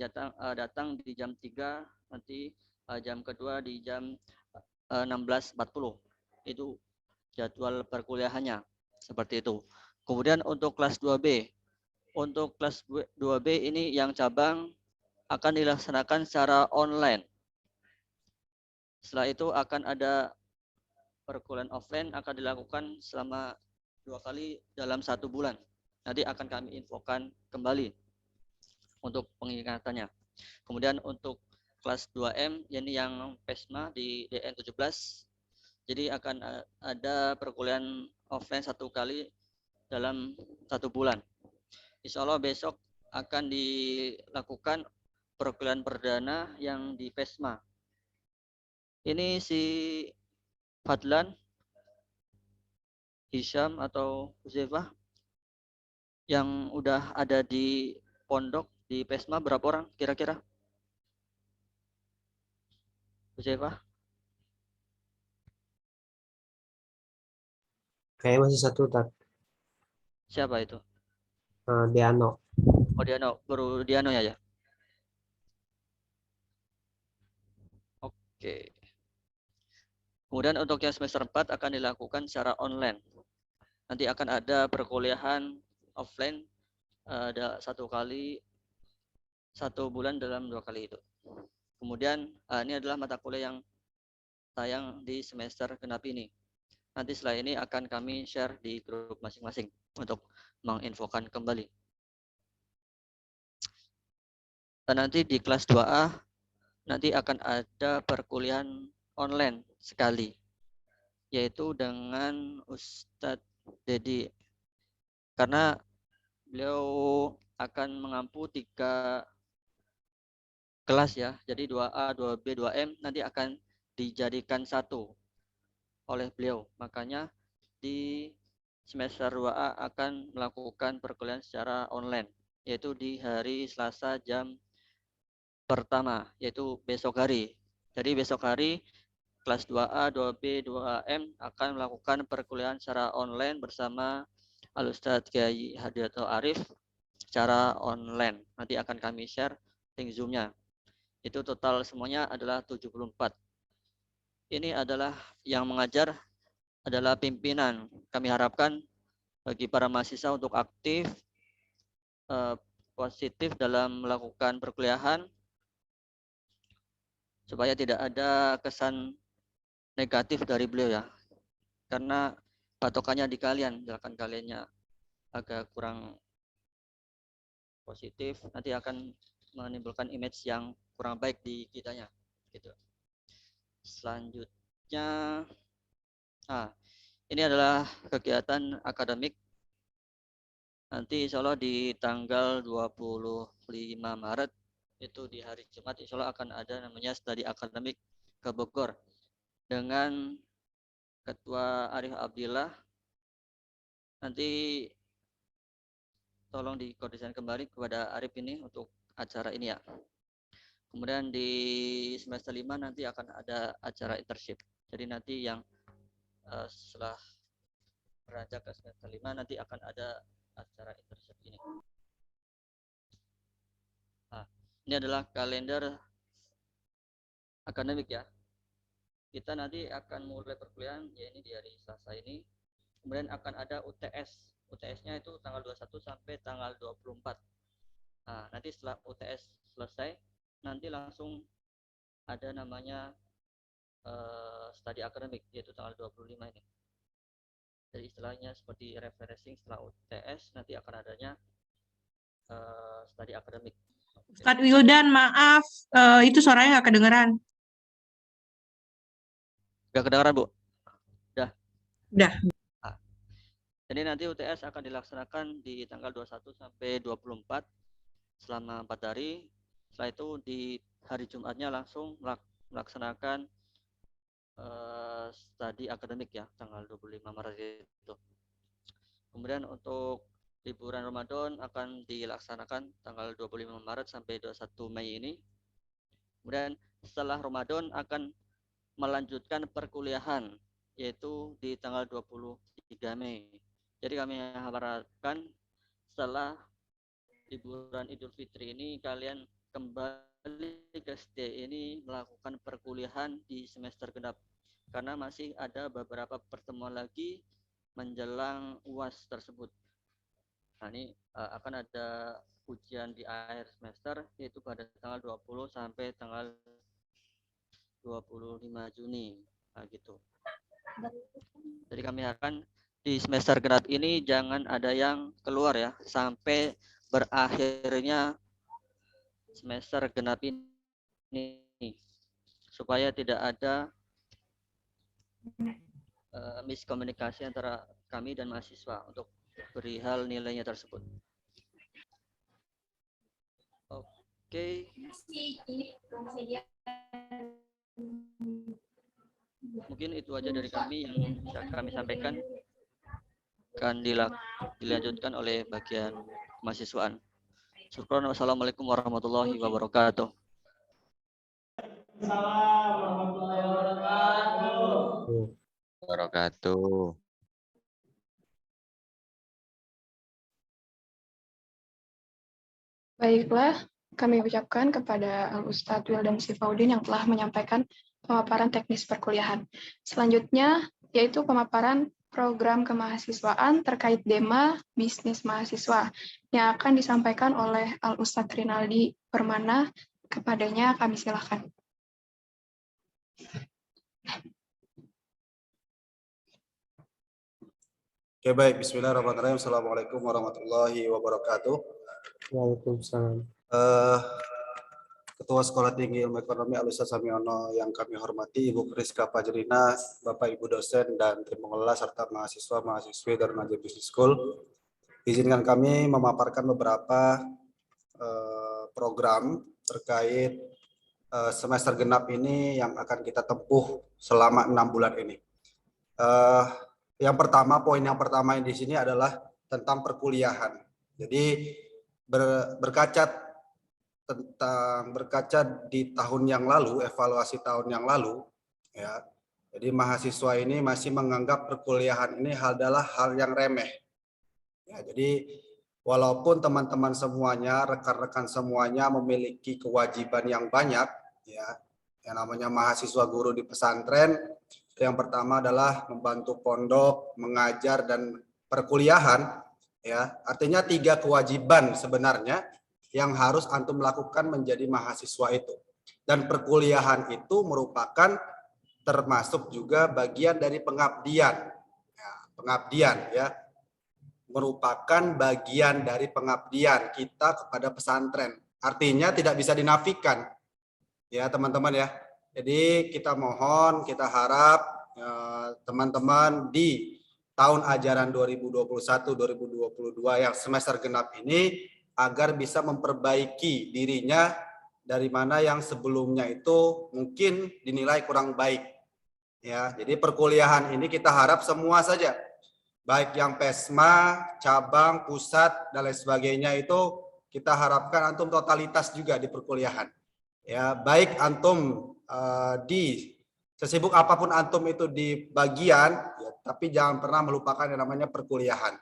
datang di jam 3, nanti jam kedua di jam 16.40. Itu jadwal perkuliahannya. Seperti itu. Kemudian untuk kelas 2B. Untuk kelas 2B ini yang cabang akan dilaksanakan secara online. Setelah itu akan ada perkuliahan offline akan dilakukan selama 2 kali dalam 1 bulan. Nanti akan kami infokan kembali untuk pengingatannya. Kemudian untuk kelas 2M, ini yang PESMA di DN 17. Jadi akan ada perkuliahan offline 1 kali dalam 1 bulan. Insya Allah besok akan dilakukan perkuliahan perdana yang di PESMA. Ini si Fadlan, Hisham atau Huzaifah yang udah ada di pondok di PESMA berapa orang kira-kira? Huzaifah? Kayaknya masih satu, Tat. Siapa itu? Diano. Oh, Diano, baru Diano ya. Oke. Kemudian untuk yang semester 4 akan dilakukan secara online. Nanti akan ada perkuliahan offline ada 1 kali 1 bulan dalam 2 kali itu. Kemudian ini adalah mata kuliah yang tayang di semester genap ini. Nanti setelah ini akan kami share di grup masing-masing untuk menginfokan kembali. Dan nanti di kelas 2A nanti akan ada perkuliahan online sekali, yaitu dengan Ustadz Dedi. Karena beliau akan mengampu 3 kelas ya, jadi 2A, 2B, 2M nanti akan dijadikan 1 oleh beliau. Makanya di semester 2A akan melakukan perkuliahan secara online, yaitu di hari Selasa jam pertama, yaitu besok hari. Jadi besok hari kelas 2A, 2B, 2AM akan melakukan perkuliahan secara online bersama Al-Ustadz Kiai Hadiatul Arif secara online. Nanti akan kami share link Zoom-nya. Itu total semuanya adalah 74. Ini adalah yang mengajar adalah pimpinan. Kami harapkan bagi para mahasiswa untuk aktif, positif dalam melakukan perkuliahan, supaya tidak ada kesan negatif dari beliau ya. Karena patokannya di kalian, misalkan kaliannya agak kurang positif, nanti akan menimbulkan image yang kurang baik di kitanya gitu. Selanjutnya ini adalah kegiatan akademik. Nanti insya Allah di tanggal 25 Maret itu di hari Jumat insya Allah akan ada namanya studi akademik ke Bogor dengan Ketua Arif Abdillah. Nanti tolong dikoordinasikan kembali kepada Arif ini untuk acara ini ya. Kemudian di semester 5 nanti akan ada acara internship. Jadi nanti yang setelah beranjak ke semester 5 nanti akan ada acara internship ini. Nah, ini adalah kalender akademik ya. Kita nanti akan mulai perkuliahan ya ini di hari Selasa ini. Kemudian akan ada UTS. UTS-nya itu tanggal 21 sampai tanggal 24. Nah, nanti setelah UTS selesai, nanti langsung ada namanya studi akademik, yaitu tanggal 25 ini. Jadi istilahnya seperti refreshing setelah UTS, nanti akan adanya studi akademik. Ustadz Wildan, maaf, itu suaranya nggak kedengeran. Gak kedengaran, Bu? Udah. Jadi nanti UTS akan dilaksanakan di tanggal 21 sampai 24 selama 4 hari. Setelah itu di hari Jumatnya langsung melaksanakan studi akademik ya, tanggal 25 Maret itu. Kemudian untuk liburan Ramadan akan dilaksanakan tanggal 25 Maret sampai 21 Mei ini. Kemudian setelah Ramadan akan melanjutkan perkuliahan yaitu di tanggal 23 Mei. Jadi kami harapkan setelah liburan Idul Fitri ini kalian kembali ke STI ini melakukan perkuliahan di semester genap karena masih ada beberapa pertemuan lagi menjelang UAS tersebut. Nah, ini akan ada ujian di akhir semester yaitu pada tanggal 20 sampai tanggal 25 Juni. Nah, gitu. Jadi kami harapkan di semester genap ini jangan ada yang keluar ya sampai berakhirnya semester genap ini supaya tidak ada miskomunikasi antara kami dan mahasiswa untuk perihal nilainya tersebut. Oke. Mungkin itu aja dari kami yang bisa kami sampaikan. Akan dilanjutkan oleh bagian mahasiswaan. Syukran. Wassalamualaikum warahmatullahi wabarakatuh. Assalamualaikum warahmatullahi wabarakatuh. Baiklah, kami ucapkan kepada Al-Ustadz Wildan Sifaudin yang telah menyampaikan pemaparan teknis perkuliahan. Selanjutnya, yaitu pemaparan program kemahasiswaan terkait DEMA Bisnis Mahasiswa yang akan disampaikan oleh Al-Ustadz Rinaldi Permana. Kepadanya kami silakan. Oke, baik. Bismillahirrahmanirrahim. Assalamualaikum warahmatullahi wabarakatuh. Waalaikumsalam. Ketua Sekolah Tinggi Ilmu Ekonomi Al-Ustadz Samiono yang kami hormati, Ibu Priska Fajrina, Bapak Ibu dosen dan tim pengelola serta mahasiswa-mahasiswi dari Darun Najah Business School. Izinkan kami memaparkan beberapa program terkait semester genap ini yang akan kita tempuh selama 6 bulan ini. Yang pertama, poin yang pertama di sini adalah tentang perkuliahan. Jadi berkaca di tahun yang lalu, evaluasi tahun yang lalu, ya. Jadi mahasiswa ini masih menganggap perkuliahan ini adalah hal yang remeh. Ya, jadi walaupun teman-teman semuanya, rekan-rekan semuanya memiliki kewajiban yang banyak, ya, yang namanya mahasiswa guru di pesantren. Yang pertama adalah membantu pondok, mengajar, dan perkuliahan. Ya, artinya 3 kewajiban sebenarnya yang harus antum lakukan menjadi mahasiswa itu. Dan perkuliahan itu merupakan termasuk juga bagian dari pengabdian. Ya, pengabdian ya, merupakan bagian dari pengabdian kita kepada pesantren. Artinya tidak bisa dinafikan. Ya, teman-teman ya. Jadi kita mohon, kita harap teman-teman di tahun ajaran 2021-2022 yang semester genap ini agar bisa memperbaiki dirinya dari mana yang sebelumnya itu mungkin dinilai kurang baik. Ya, jadi perkuliahan ini kita harap semua saja, baik yang PESMA, cabang, pusat, dan lain sebagainya itu kita harapkan antum totalitas juga di perkuliahan. Ya, baik antum di sesibuk apapun antum itu di bagian, ya, tapi jangan pernah melupakan yang namanya perkuliahan.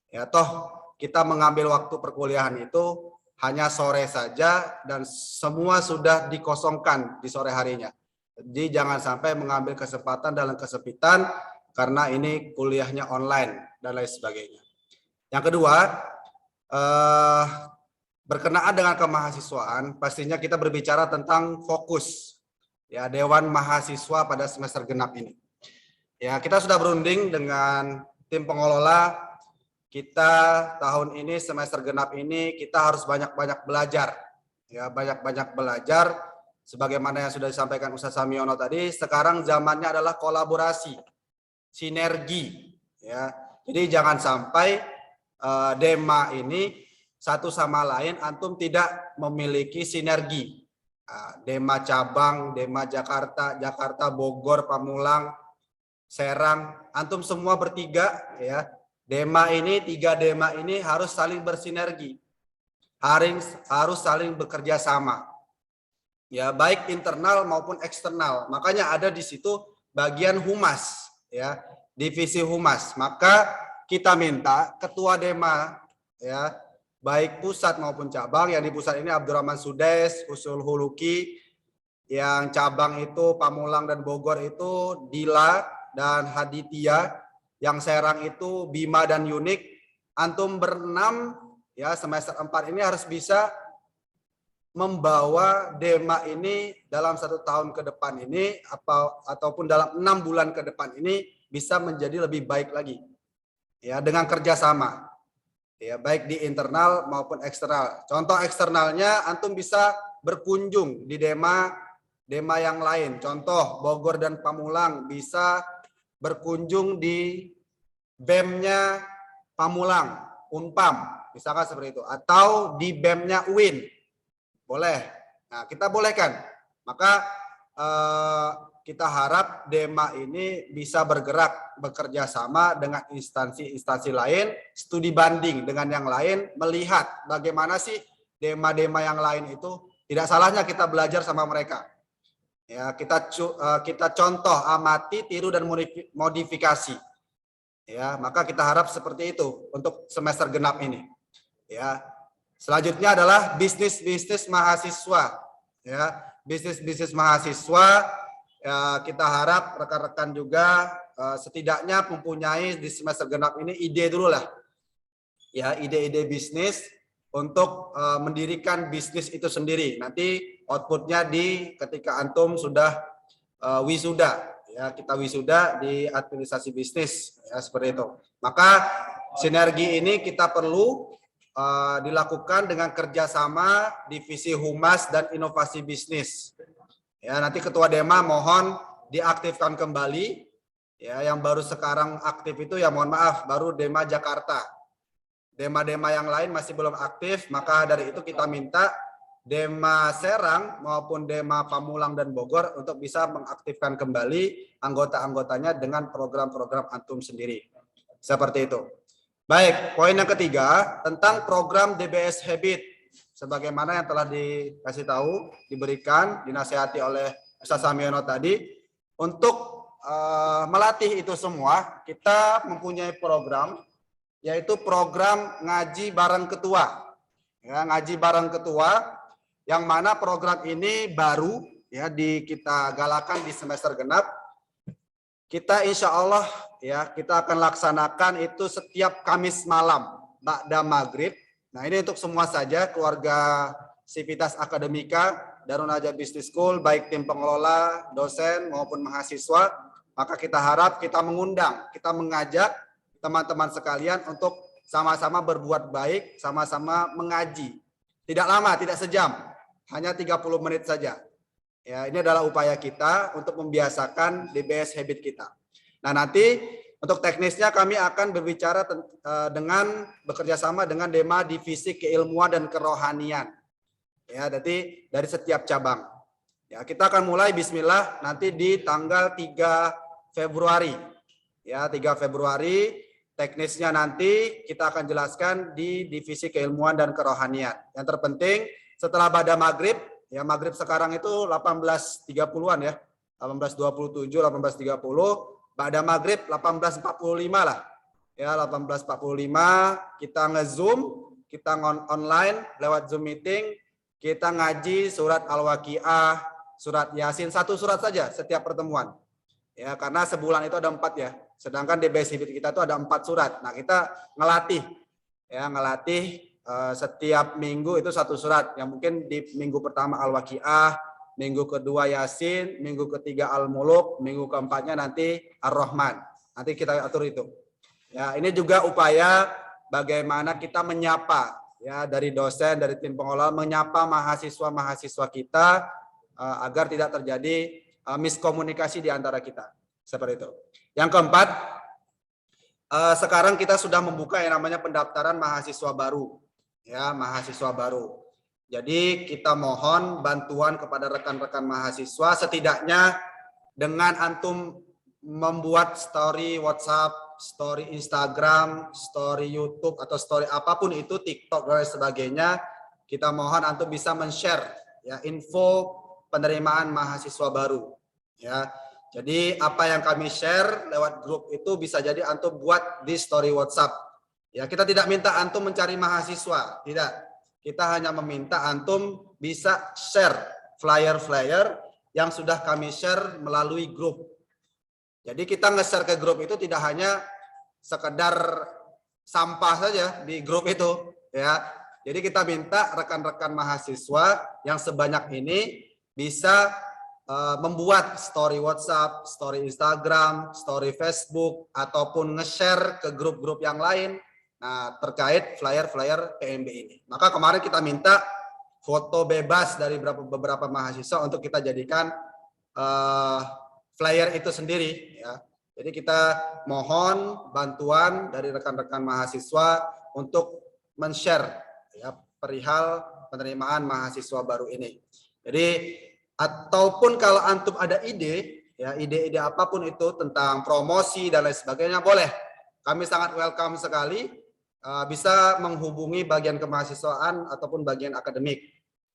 Ya, toh kita mengambil waktu perkuliahan itu hanya sore saja dan semua sudah dikosongkan di sore harinya. Jadi jangan sampai mengambil kesempatan dalam kesempitan karena ini kuliahnya online dan lain sebagainya. Yang kedua, berkenaan dengan kemahasiswaan, pastinya kita berbicara tentang fokus ya Dewan Mahasiswa pada semester genap ini. Ya, kita sudah berunding dengan tim pengelola. Kita tahun ini semester genap ini kita harus banyak-banyak belajar. Ya, banyak-banyak belajar sebagaimana yang sudah disampaikan Ustaz Samiono tadi, sekarang zamannya adalah kolaborasi, sinergi ya. Jadi jangan sampai Dema ini satu sama lain antum tidak memiliki sinergi. Dema cabang, Dema Jakarta, Jakarta Bogor, Pamulang, Serang, antum semua bertiga ya. Dema ini, 3 Dema ini harus saling bersinergi. Harus saling bekerja sama. Ya, baik internal maupun eksternal. Makanya ada di situ bagian humas ya, divisi humas. Maka kita minta ketua Dema ya, baik pusat maupun cabang. Yang di pusat ini Abdurrahman Sudes, Usul Huluki. Yang cabang itu Pamulang dan Bogor itu Dila dan Haditya. Yang Serang itu Bima dan Yunik. Antum berenam ya, semester 4 ini harus bisa membawa Dema ini dalam 1 tahun ke depan ini ataupun dalam 6 bulan ke depan ini bisa menjadi lebih baik lagi ya, dengan kerjasama ya, baik di internal maupun eksternal. Contoh eksternalnya antum bisa berkunjung di Dema yang lain. Contoh Bogor dan Pamulang bisa berkunjung di BEM-nya Pamulang, Unpam, misalkan seperti itu, atau di BEM-nya UIN, boleh. Nah, kita bolehkan. Maka kita harap Dema ini bisa bergerak bekerja sama dengan instansi-instansi lain, studi banding dengan yang lain, melihat bagaimana sih Dema yang lain itu. Tidak salahnya kita belajar sama mereka. Ya, kita contoh, amati, tiru dan modifikasi. Ya, maka kita harap seperti itu untuk semester genap ini. Ya. Selanjutnya adalah bisnis mahasiswa. Ya, bisnis mahasiswa. Ya, kita harap rekan-rekan juga setidaknya mempunyai di semester genap ini ide dulu lah. Ya, ide-ide bisnis untuk mendirikan bisnis itu sendiri. Nanti outputnya ketika antum sudah wisuda. Ya, kita wisuda di administrasi bisnis ya, seperti itu. Maka sinergi ini kita perlu dilakukan dengan kerjasama divisi humas dan inovasi bisnis. Ya, nanti ketua Dema mohon diaktifkan kembali. Ya, yang baru sekarang aktif itu ya mohon maaf baru Dema Jakarta. Dema yang lain masih belum aktif, maka dari itu kita minta Dema Serang maupun Dema Pamulang dan Bogor untuk bisa mengaktifkan kembali anggota-anggotanya dengan program-program antum sendiri. Seperti itu. Baik, poin yang ketiga tentang program DBS Habit. Sebagaimana yang telah dikasih tahu, diberikan, dinasihati oleh Ustaz Samiono tadi. Untuk melatih itu semua, kita mempunyai program, yaitu program ngaji bareng ketua. Ya, ngaji bareng ketua. Yang mana program ini baru ya kita galakan di semester genap. Kita insya Allah ya kita akan laksanakan itu setiap Kamis malam ba'da maghrib. Nah ini untuk semua saja keluarga Sivitas Akademika Darun Najah Business School, baik tim pengelola, dosen maupun mahasiswa. Maka kita harap kita mengundang, kita mengajak teman-teman sekalian untuk sama-sama berbuat baik, sama-sama mengaji. Tidak lama, tidak sejam. Hanya 30 menit saja. Ya, ini adalah upaya kita untuk membiasakan DBS habit kita. Nah, nanti untuk teknisnya kami akan berbicara dengan bekerja sama dengan Dema Divisi Keilmuan dan Kerohanian. Ya, jadi dari setiap cabang. Ya, kita akan mulai bismillah nanti di tanggal 3 Februari. Ya, 3 Februari teknisnya nanti kita akan jelaskan di Divisi Keilmuan dan Kerohanian. Yang terpenting setelah pada maghrib, Ya, maghrib sekarang itu 18.30-an ya. 18.27, 18.30. Ba'da maghrib 18.45 lah. Ya, 18.45 kita nge-Zoom, kita online lewat Zoom meeting, kita ngaji surat Al-Waqiah, surat Yasin, satu surat saja setiap pertemuan. Ya, karena sebulan itu ada 4 ya. Sedangkan di base hibit kita itu ada 4 surat. Nah, kita ngelatih setiap minggu itu 1 surat. Yang mungkin di minggu pertama Al-Waqiah, minggu kedua Yasin, minggu ketiga Al-Muluk, minggu keempatnya nanti Ar-Rahman. Nanti kita atur itu. Ya, ini juga upaya bagaimana kita menyapa ya, dari dosen, dari tim pengelola, menyapa mahasiswa-mahasiswa kita agar tidak terjadi miskomunikasi di antara kita. Seperti itu. Yang keempat, sekarang kita sudah membuka yang namanya pendaftaran mahasiswa baru. Ya, mahasiswa baru. Jadi kita mohon bantuan kepada rekan-rekan mahasiswa, setidaknya dengan antum membuat story WhatsApp, story Instagram, story YouTube, atau story apapun itu, TikTok dan sebagainya, kita mohon antum bisa men-share ya, info penerimaan mahasiswa baru. Ya, jadi apa yang kami share lewat grup itu bisa jadi antum buat di story WhatsApp. Ya, kita tidak minta antum mencari mahasiswa, tidak. Kita hanya meminta antum bisa share flyer-flyer yang sudah kami share melalui grup. Jadi kita nge-share ke grup itu tidak hanya sekedar sampah saja di grup itu, ya. Jadi kita minta rekan-rekan mahasiswa yang sebanyak ini bisa membuat story WhatsApp, story Instagram, story Facebook, ataupun nge-share ke grup-grup yang lain. Nah, terkait flyer-flyer PMB ini. Maka kemarin kita minta foto bebas dari beberapa mahasiswa untuk kita jadikan flyer itu sendiri. Ya. Jadi kita mohon bantuan dari rekan-rekan mahasiswa untuk men-share ya, perihal penerimaan mahasiswa baru ini. Jadi ataupun kalau antum ada ide, ya ide-ide apapun itu tentang promosi dan lain sebagainya, boleh. Kami sangat welcome sekali. Bisa menghubungi bagian kemahasiswaan ataupun bagian akademik,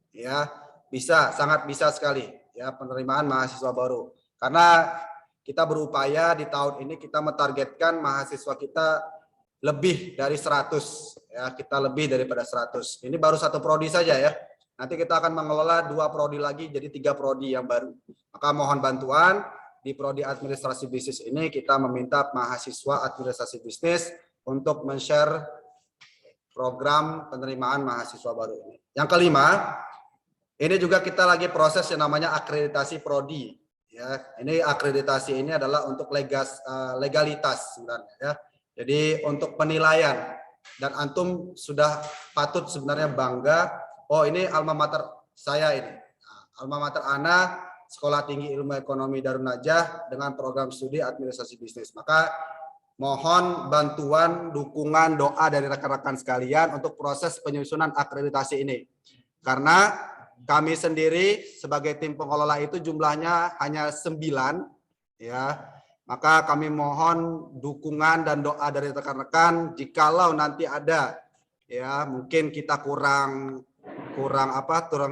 ya bisa, sangat bisa sekali ya penerimaan mahasiswa baru. Karena kita berupaya di tahun ini kita mentargetkan mahasiswa kita lebih dari 100, ya kita lebih daripada 100. Ini baru 1 prodi saja ya. Nanti kita akan mengelola 2 prodi lagi, jadi 3 prodi yang baru. Maka mohon bantuan di prodi administrasi bisnis ini kita meminta mahasiswa administrasi bisnis untuk men-share program penerimaan mahasiswa baru ini. Yang kelima, ini juga kita lagi proses yang namanya akreditasi prodi. Ya, ini akreditasi ini adalah untuk legalitas sebenarnya. Ya. Jadi untuk penilaian, dan antum sudah patut sebenarnya bangga. Oh, ini alma mater saya ini. Nah, alma mater Ana Sekolah Tinggi Ilmu Ekonomi Darun Najah dengan program studi administrasi bisnis. Maka mohon bantuan, dukungan, doa dari rekan-rekan sekalian untuk proses penyusunan akreditasi ini. Karena kami sendiri sebagai tim pengelola itu jumlahnya hanya 9, ya. Maka kami mohon dukungan dan doa dari rekan-rekan. Jikalau nanti ada, ya mungkin kita kurang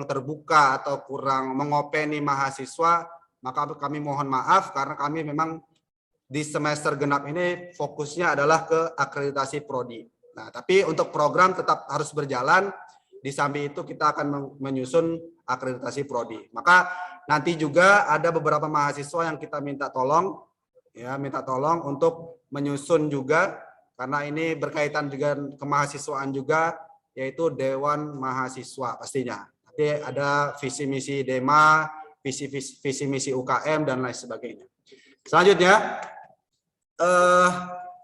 terbuka atau kurang mengopeni mahasiswa, maka kami mohon maaf karena kami memang di semester genap ini fokusnya adalah ke akreditasi prodi. Nah, tapi untuk program tetap harus berjalan. Di samping itu kita akan menyusun akreditasi prodi. Maka nanti juga ada beberapa mahasiswa yang kita minta tolong, ya minta tolong untuk menyusun juga, karena ini berkaitan dengan kemahasiswaan juga, yaitu Dewan Mahasiswa pastinya. Nanti ada visi misi DEMA, visi misi UKM dan lain sebagainya. Selanjutnya.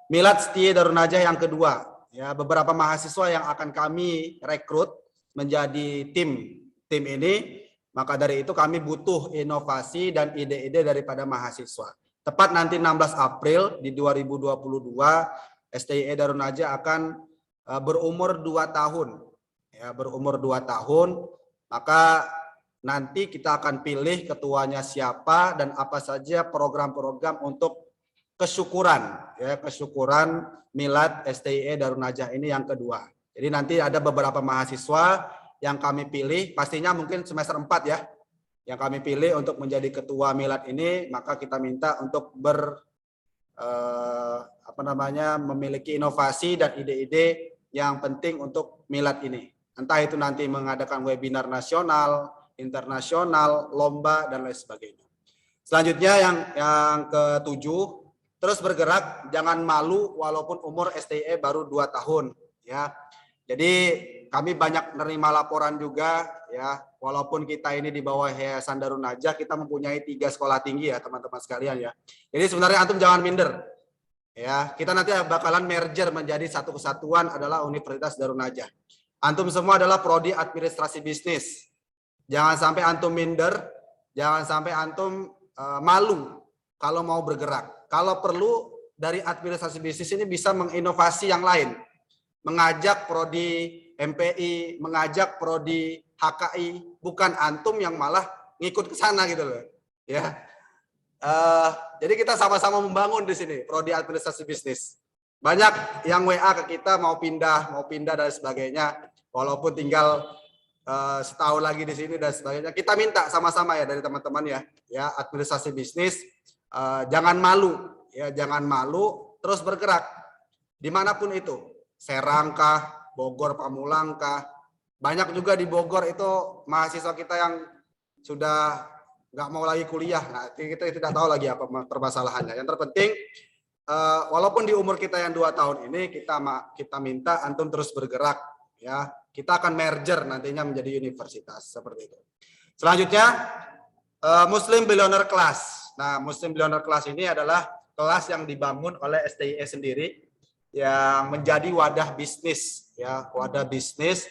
Milad Setia Darun Najah yang kedua, ya beberapa mahasiswa yang akan kami rekrut menjadi tim ini, maka dari itu kami butuh inovasi dan ide-ide daripada mahasiswa. Tepat nanti 16 April di 2022 STIE Darun Najah akan berumur 2 tahun, ya berumur 2 tahun, maka nanti kita akan pilih ketuanya siapa dan apa saja program-program untuk kesyukuran, ya kesyukuran Milad STIE Darun Najah ini yang kedua. Jadi nanti ada beberapa mahasiswa yang kami pilih, pastinya mungkin semester 4 ya, yang kami pilih untuk menjadi ketua milad ini, maka kita minta untuk memiliki inovasi dan ide-ide yang penting untuk milad ini. Entah itu nanti mengadakan webinar nasional, internasional, lomba, dan lain sebagainya. Selanjutnya yang ketujuh, terus bergerak, jangan malu walaupun umur STIE baru 2 tahun. Ya, jadi kami banyak menerima laporan juga, ya, walaupun kita ini di bawah Yayasan Darun Najah, kita mempunyai 3 sekolah tinggi ya teman-teman sekalian ya. Jadi sebenarnya antum jangan minder. Ya, kita nanti bakalan merger menjadi satu kesatuan adalah Universitas Darun Najah. Antum semua adalah prodi administrasi bisnis. Jangan sampai antum minder, jangan sampai antum malu kalau mau bergerak. Kalau perlu dari administrasi bisnis ini bisa menginovasi yang lain. Mengajak prodi MPI, mengajak prodi HKI, bukan antum yang malah ngikut ke sana gitu loh. Ya. Jadi kita sama-sama membangun di sini prodi administrasi bisnis. Banyak yang WA ke kita mau pindah dan sebagainya. Walaupun tinggal setahun lagi di sini dan sebagainya, kita minta sama-sama ya dari teman-teman ya administrasi bisnis, jangan malu ya, jangan malu, terus bergerak dimanapun itu, Serang kah, Bogor, Pamulang kah, banyak juga di Bogor itu mahasiswa kita yang sudah nggak mau lagi kuliah. Nah, kita tidak tahu lagi apa permasalahannya. Yang terpenting walaupun di umur kita yang 2 tahun ini kita minta antum terus bergerak ya. Kita akan merger nantinya menjadi universitas seperti itu. Selanjutnya Muslim Billionaire Class. Nah, Muslim Billionaire Class ini adalah kelas yang dibangun oleh STIE sendiri yang menjadi wadah bisnis ya, wadah bisnis.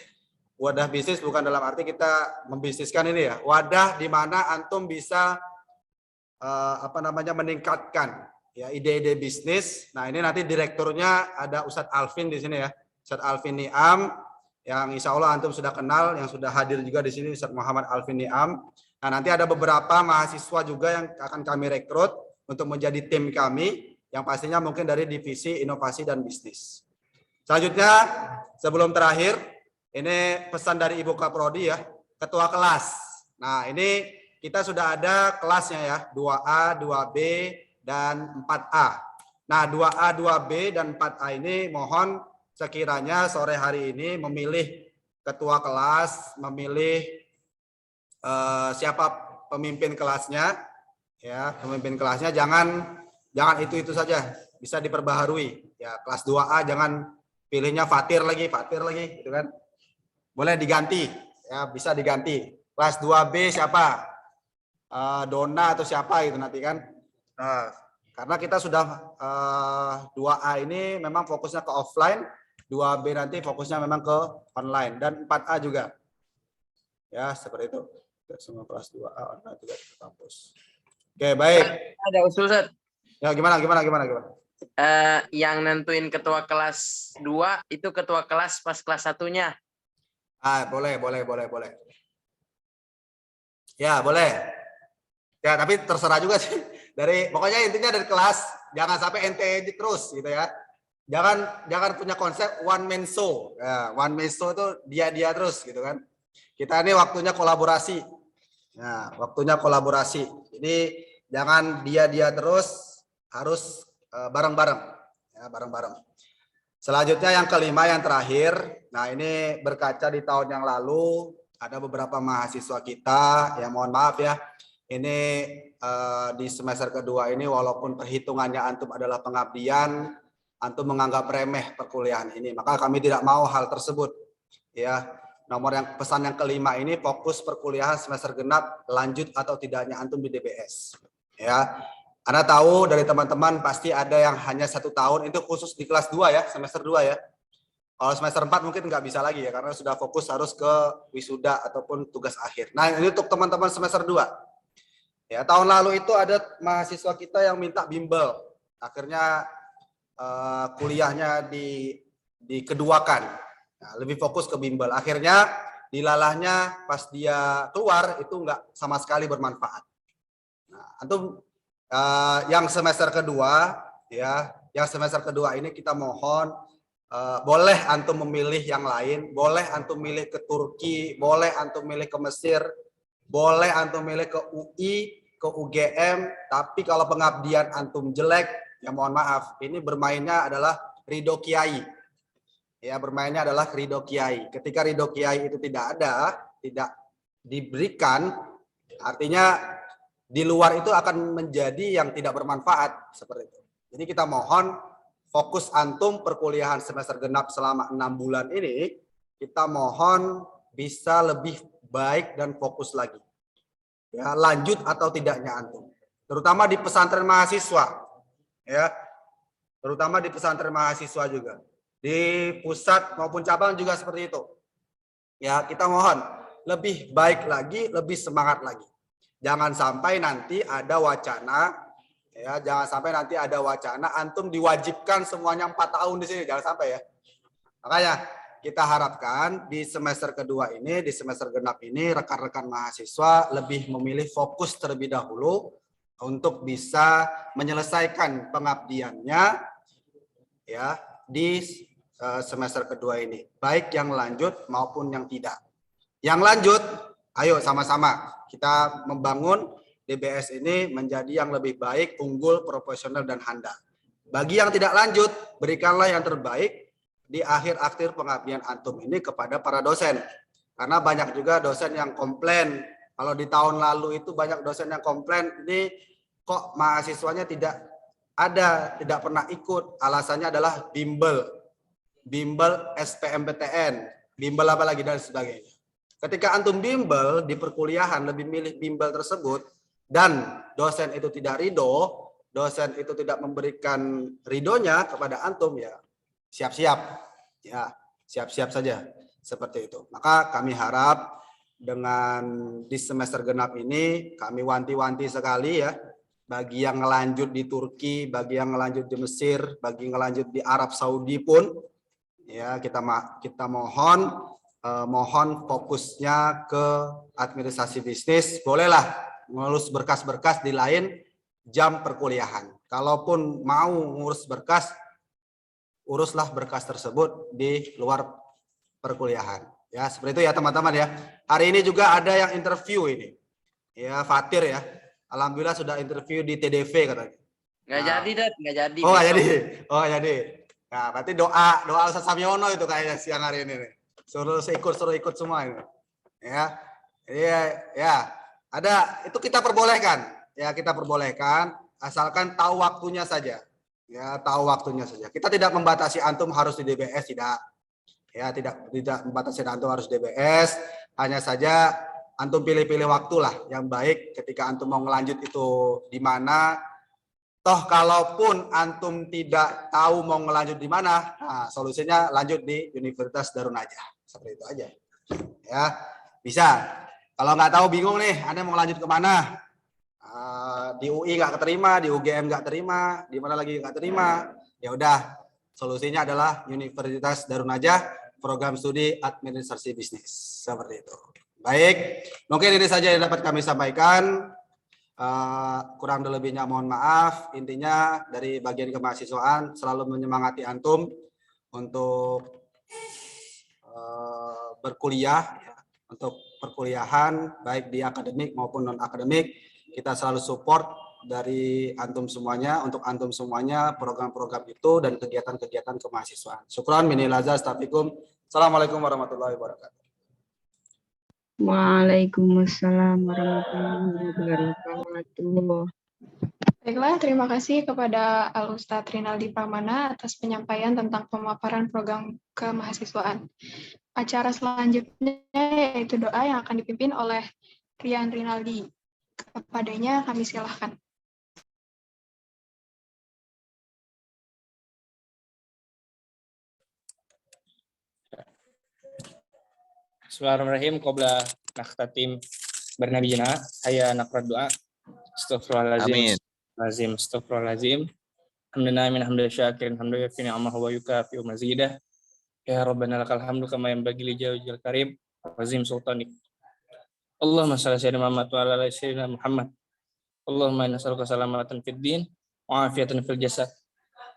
Wadah bisnis bukan dalam arti kita membisniskan ini ya. Wadah di mana antum bisa meningkatkan ya ide-ide bisnis. Nah, ini nanti direkturnya ada Ustadz Alvin di sini ya. Ustadz Alvin Niam, yang insya Allah antum sudah kenal, yang sudah hadir juga di sini Ustadz Muhammad Alvin Niam. Nah, nanti ada beberapa mahasiswa juga yang akan kami rekrut untuk menjadi tim kami, yang pastinya mungkin dari divisi inovasi dan bisnis. Selanjutnya, sebelum terakhir, ini pesan dari Ibu Kaprodi ya, ketua kelas. Nah, ini kita sudah ada kelasnya ya, 2A, 2B, dan 4A. Nah, 2A, 2B, dan 4A ini mohon sekiranya sore hari ini memilih ketua kelas, memilih siapa pemimpin kelasnya, ya pemimpin kelasnya jangan itu saja, bisa diperbaharui. Ya kelas 2A jangan pilihnya Fatir lagi, gitu kan? Boleh diganti, ya bisa diganti. Kelas 2B siapa? Dona atau siapa itu nanti kan? Nah, karena kita sudah 2A ini memang fokusnya ke offline. 2B nanti fokusnya memang ke online dan 4A juga. Ya, seperti itu. Semua kelas 2A online juga di kampus. Oke, baik. Ada usul, Ustaz. Ya, gimana? Yang nentuin ketua kelas 2 itu ketua kelas pas kelas 1-nya. Boleh. Ya, boleh. Ya, tapi terserah juga sih. Pokoknya intinya dari kelas, jangan sampai ente terus gitu ya. Jangan punya konsep one man show. Ya, one man show itu dia terus gitu kan. Kita ini waktunya kolaborasi. Nah, waktunya kolaborasi. Jadi jangan dia terus, harus bareng-bareng. Ya, bareng-bareng. Selanjutnya yang kelima, yang terakhir. Nah, ini berkaca di tahun yang lalu ada beberapa mahasiswa kita, ya mohon maaf ya. Ini di semester kedua ini walaupun perhitungannya antum adalah pengabdian, antum menganggap remeh perkuliahan ini, maka kami tidak mau hal tersebut. Ya, pesan yang kelima ini fokus perkuliahan semester genap, lanjut atau tidaknya antum di DBS. Ya, Anda tahu dari teman-teman pasti ada yang hanya 1 tahun, itu khusus di kelas 2 ya, semester 2 ya. Kalau semester 4 mungkin nggak bisa lagi ya, karena sudah fokus harus ke wisuda ataupun tugas akhir. Nah, ini untuk teman-teman semester 2. Ya, tahun lalu itu ada mahasiswa kita yang minta bimbel. Akhirnya kuliahnya dikeduakan. Nah, lebih fokus ke bimbel. Akhirnya dilalahnya pas dia keluar itu nggak sama sekali bermanfaat. Nah, antum yang semester kedua ya, yang semester kedua ini kita mohon boleh antum memilih yang lain, boleh antum milih ke Turki, boleh antum milih ke Mesir, boleh antum milih ke UI, ke UGM, tapi kalau pengabdian antum jelek, ya mohon maaf, ini bermainnya adalah ridho kiai. Ya, bermainnya adalah ridho kiai. Ketika ridho kiai itu tidak ada, tidak diberikan, artinya di luar itu akan menjadi yang tidak bermanfaat seperti itu. Jadi kita mohon fokus antum perkuliahan semester genap selama 6 bulan ini, kita mohon bisa lebih baik dan fokus lagi. Ya, lanjut atau tidaknya antum. Terutama di pesantren mahasiswa. Ya. Terutama di pesantren mahasiswa juga. Di pusat maupun cabang juga seperti itu. Ya, kita mohon lebih baik lagi, lebih semangat lagi. Jangan sampai nanti ada wacana, ya, jangan sampai nanti ada wacana antum diwajibkan semuanya 4 tahun di sini, jangan sampai ya. Makanya kita harapkan di semester kedua ini, di semester genap ini, rekan-rekan mahasiswa lebih memilih fokus terlebih dahulu untuk bisa menyelesaikan pengabdiannya ya di semester kedua ini, baik yang lanjut maupun yang tidak. Yang lanjut, ayo sama-sama kita membangun DBS ini menjadi yang lebih baik, unggul, profesional, dan handal. Bagi yang tidak lanjut, berikanlah yang terbaik di akhir-akhir pengabdian antum ini kepada para dosen. Karena banyak juga dosen yang komplain. Kalau di tahun lalu itu banyak dosen yang komplain, ini kok mahasiswanya tidak ada, tidak pernah ikut. Alasannya adalah bimbel SPMPTN, bimbel apa lagi dan sebagainya. Ketika antum bimbel di perkuliahan lebih milih bimbel tersebut dan dosen itu tidak ridho, dosen itu tidak memberikan ridhonya kepada antum, ya siap-siap, ya siap-siap saja seperti itu. Maka kami harap dengan di semester genap ini kami wanti-wanti sekali ya, bagi yang ngelanjut di Turki, bagi yang ngelanjut di Mesir, bagi yang ngelanjut di Arab Saudi pun, ya kita mohon fokusnya ke administrasi bisnis. Bolehlah ngurus berkas-berkas di lain jam perkuliahan. Kalaupun mau ngurus berkas, uruslah berkas tersebut di luar perkuliahan. Ya, seperti itu ya teman-teman ya. Hari ini juga ada yang interview ini. Ya, Fatir ya. Alhamdulillah sudah interview di TDV katanya. Nggak jadi, Dad. Nggak jadi. Oh, nggak jadi. Oh, nggak jadi. Nah, berarti doa Ustaz Samyono itu kayaknya siang hari ini nih. Suruh ikut semua ini. Ya. Iya, ya. Ada, itu kita perbolehkan. Ya, kita perbolehkan asalkan tahu waktunya saja. Ya, tahu waktunya saja. Kita tidak membatasi antum harus di DBS, tidak. Ya, tidak membatasi antum harus DBS, hanya saja antum pilih-pilih waktulah yang baik ketika antum mau ngelanjut itu di mana. Toh kalaupun antum tidak tahu mau ngelanjut di mana, nah, solusinya lanjut di Universitas Darun Najah. Seperti itu aja. Ya, bisa. Kalau nggak tahu bingung nih, Anda mau lanjut kemana? Di UI nggak keterima, di UGM nggak terima, di mana lagi nggak terima, ya udah solusinya adalah Universitas Darun Najah, program studi administrasi bisnis, seperti itu. Baik, mungkin ini saja yang dapat kami sampaikan. Kurang lebihnya mohon maaf. Intinya dari bagian kemahasiswaan selalu menyemangati antum untuk berkuliah, ya, untuk perkuliahan baik di akademik maupun non akademik. Kita selalu support dari antum semuanya, untuk antum semuanya program-program itu dan kegiatan-kegiatan kemahasiswaan. Syukran minil azza astaghfirukum. Assalamualaikum warahmatullahi wabarakatuh. Waalaikumsalam warahmatullahi wabarakatuh. Baiklah, terima kasih kepada Al-Ustadz Rinaldi Pramana atas penyampaian tentang pemaparan program kemahasiswaan. Acara selanjutnya yaitu doa yang akan dipimpin oleh Rian Rinaldi. Kepadanya kami silahkan. Bismillahirrahmanirrahim. Qabla nakhtatim bernabiyina hayya naqra doa. Astaghfirullahalazim. Lazim astaghfirullahalazim. Hamdana min hamdi syakirin hamdu yafi ni'amahu wa yukafi mazidah. Ya Rabbana lakal hamdu kama yanbaghi li jawjil karim azim sultanik. Allahumma shalli ala Muhammad wa ala ali sayyidina Muhammad. Allahumma inna nas'aluka salamatan fid din wa afiatan fil jasad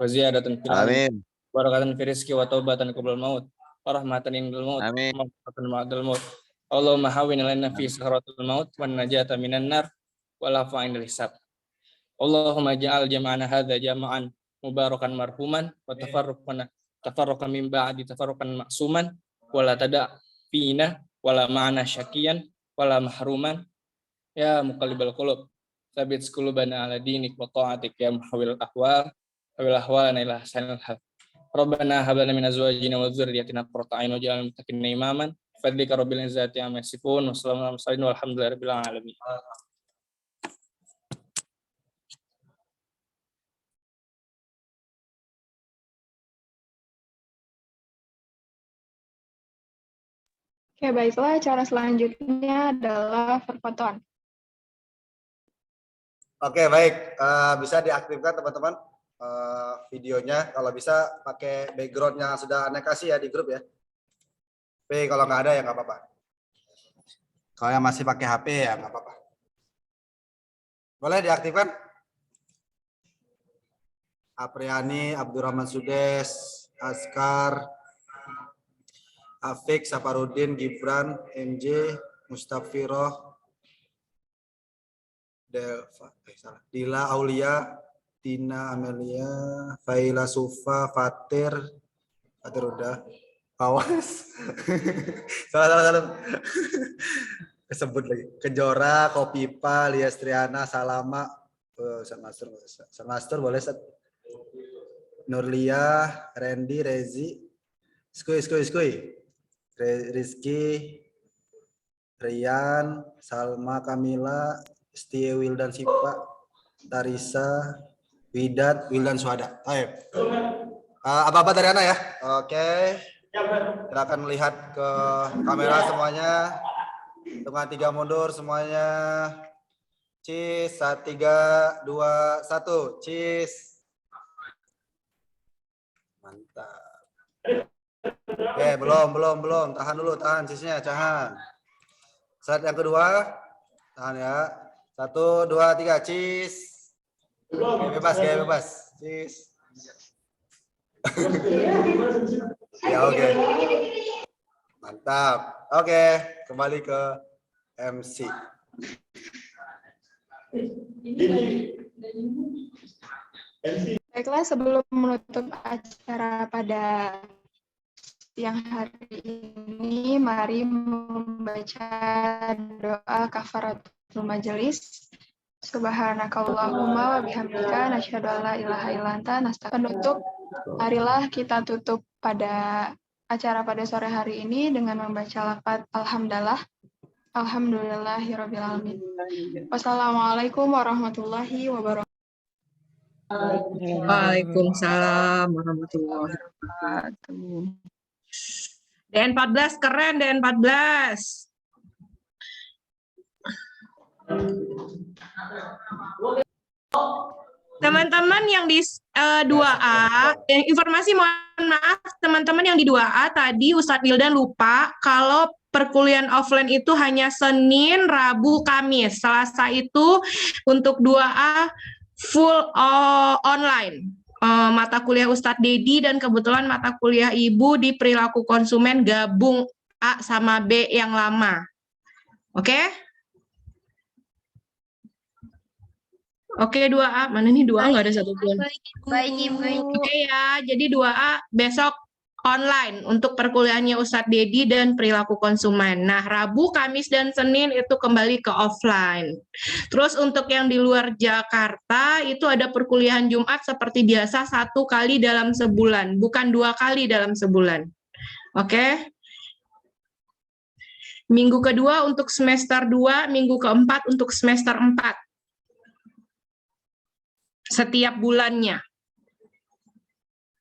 wa ziyadatan fil ilm barakatan fi rizqi wa taubatan qablal maut, wa rahmatan indal maut, Amin. wa maghfiratan ba'dal maut. Allahumma hawwin 'alaina fi sakratil maut wan najata minan nar wal afwa 'indal hisab. Allahumma ja'al jam'ana hadza jam'an mubarakan marhuman wa tafarraqan min ba'di tafarraqan ma'suman wa la tada' fina wa la ma'ana syakiyan wa la mahruman ya muqallibal qulub tsabbit qulubana ala dinik wa ta'atik ya muhawwil ahwal wa ahwalana ila ahsanil hal. Rabbana hab lana min azwajina wa dzurriyyatina qurrata a'yun waj'alna lil muttaqina imaman. Fadlika rabbil izzati amma yasifun wa salamun alal mursalin walhamdulillahi rabbil alamin. Oke, baiklah. Cara selanjutnya adalah perfotoan. Oke, baik. Bisa diaktifkan teman-teman videonya. Kalau bisa pakai background yang sudah Anda kasih ya di grup ya. Tapi kalau nggak ada ya nggak apa-apa. Kalau yang masih pakai HP ya nggak apa-apa. Boleh diaktifkan? Apriani, Abdurrahman Sudes, Askar, Afik, Saparudin, Gibran, MJ, Mustafiroh, Dila Aulia, Tina Amelia, Faila Sufa, Fatir udah, Awas, salah, kesebut lagi, Kejora, Kopipa, Lias Triana, Salama, Sanastur boleh, Nurlia, Randy, Rezi, Skui, Rizky, Rian, Salma, Kamila, Setia Wildan Sipa, Tarisa, Widat, Wildan Suhada. Ayo. Apa-apa dari Ana ya? Oke. Kita akan melihat ke kamera semuanya. Dengan 3 mundur semuanya. Cheese, 3, 2, 1. Cheese. Mantap. Oke, belum. Tahan dulu, cheese-nya, tahan. Saat yang kedua, tahan ya. 1, 2, 3, cheese. Gaya bebas. Cheese. Ya, oke. Mantap. Oke, kembali ke MC. Baiklah, sebelum menutup acara pada siang hari ini, mari membaca doa kafaratul majelis. Subhanakallahumma wa bihamdika nasyhadu an la ilaha illa anta penutup. Marilah kita tutup pada acara pada sore hari ini dengan membaca lafaz alhamdulillah. Alhamdulillahirabbil alamin. Wassalamualaikum warahmatullahi wabarakatuh. Waalaikumsalam warahmatullahi wabarakatuh. DN14 keren, DN14. Teman-teman yang di 2A, informasi mohon maaf, teman-teman yang di 2A tadi Ustadz Wildan lupa kalau perkuliahan offline itu hanya Senin, Rabu, Kamis. Selasa itu untuk 2A full online. Mata kuliah Ustadz Dedi dan kebetulan mata kuliah Ibu di perilaku konsumen gabung A sama B yang lama. Oke? Oke, 2A. Mana nih 2A? Nggak ada satupun. Baik. Oke ya, jadi 2A besok online untuk perkuliahannya Ustadz Dedi dan perilaku konsumen. Nah, Rabu, Kamis, dan Senin itu kembali ke offline. Terus untuk yang di luar Jakarta itu ada perkuliahan Jumat seperti biasa 1 kali dalam sebulan, bukan 2 kali dalam sebulan. Oke? Minggu kedua untuk semester 2, minggu keempat untuk semester 4. Setiap bulannya.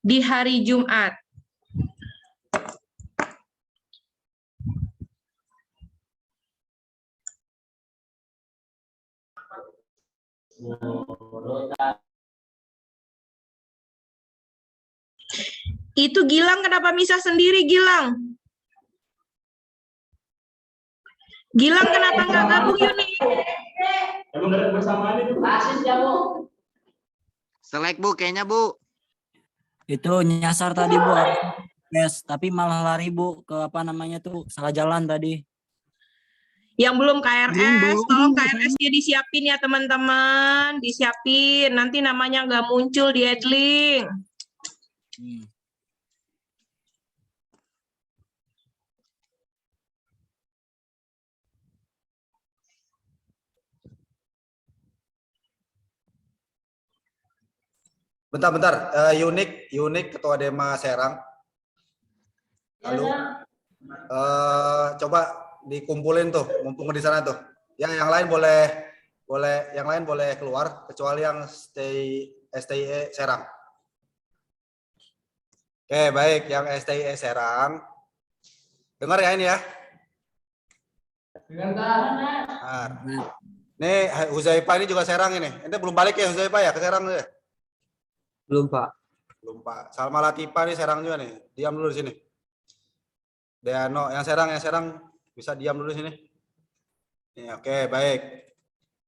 Di hari Jumat. Itu Gilang kenapa misah sendiri, Gilang? Gilang kenapa nggak gabung, Yuni? Emang gak ada bersamaan itu? Selek Bu, kayaknya Bu. Itu nyasar tadi Bu, harus tapi malah lari Bu ke apa namanya tuh salah jalan tadi. Yang belum KRS, Belum. tolong KRS-nya disiapin ya teman-teman, disiapin. Nanti namanya nggak muncul di Edlink. Bentar. Unik Ketua Dema Serang. Lalu coba dikumpulin tuh, mumpung di sana tuh. Yang lain boleh keluar kecuali yang STIE Serang. Oke, baik, yang STIE Serang. Dengar ya ini ya. Dengar. Nih Huzaifa ini juga Serang ini. Ente belum balik ya Huzaifa ya ke Serang tuh ya? Belum, Pak. Belum Pak. Salma Latifa nih Serang juga nih. Diam dulu di sini. Deano yang Serang bisa diam dulu di sini. Nih, oke, baik.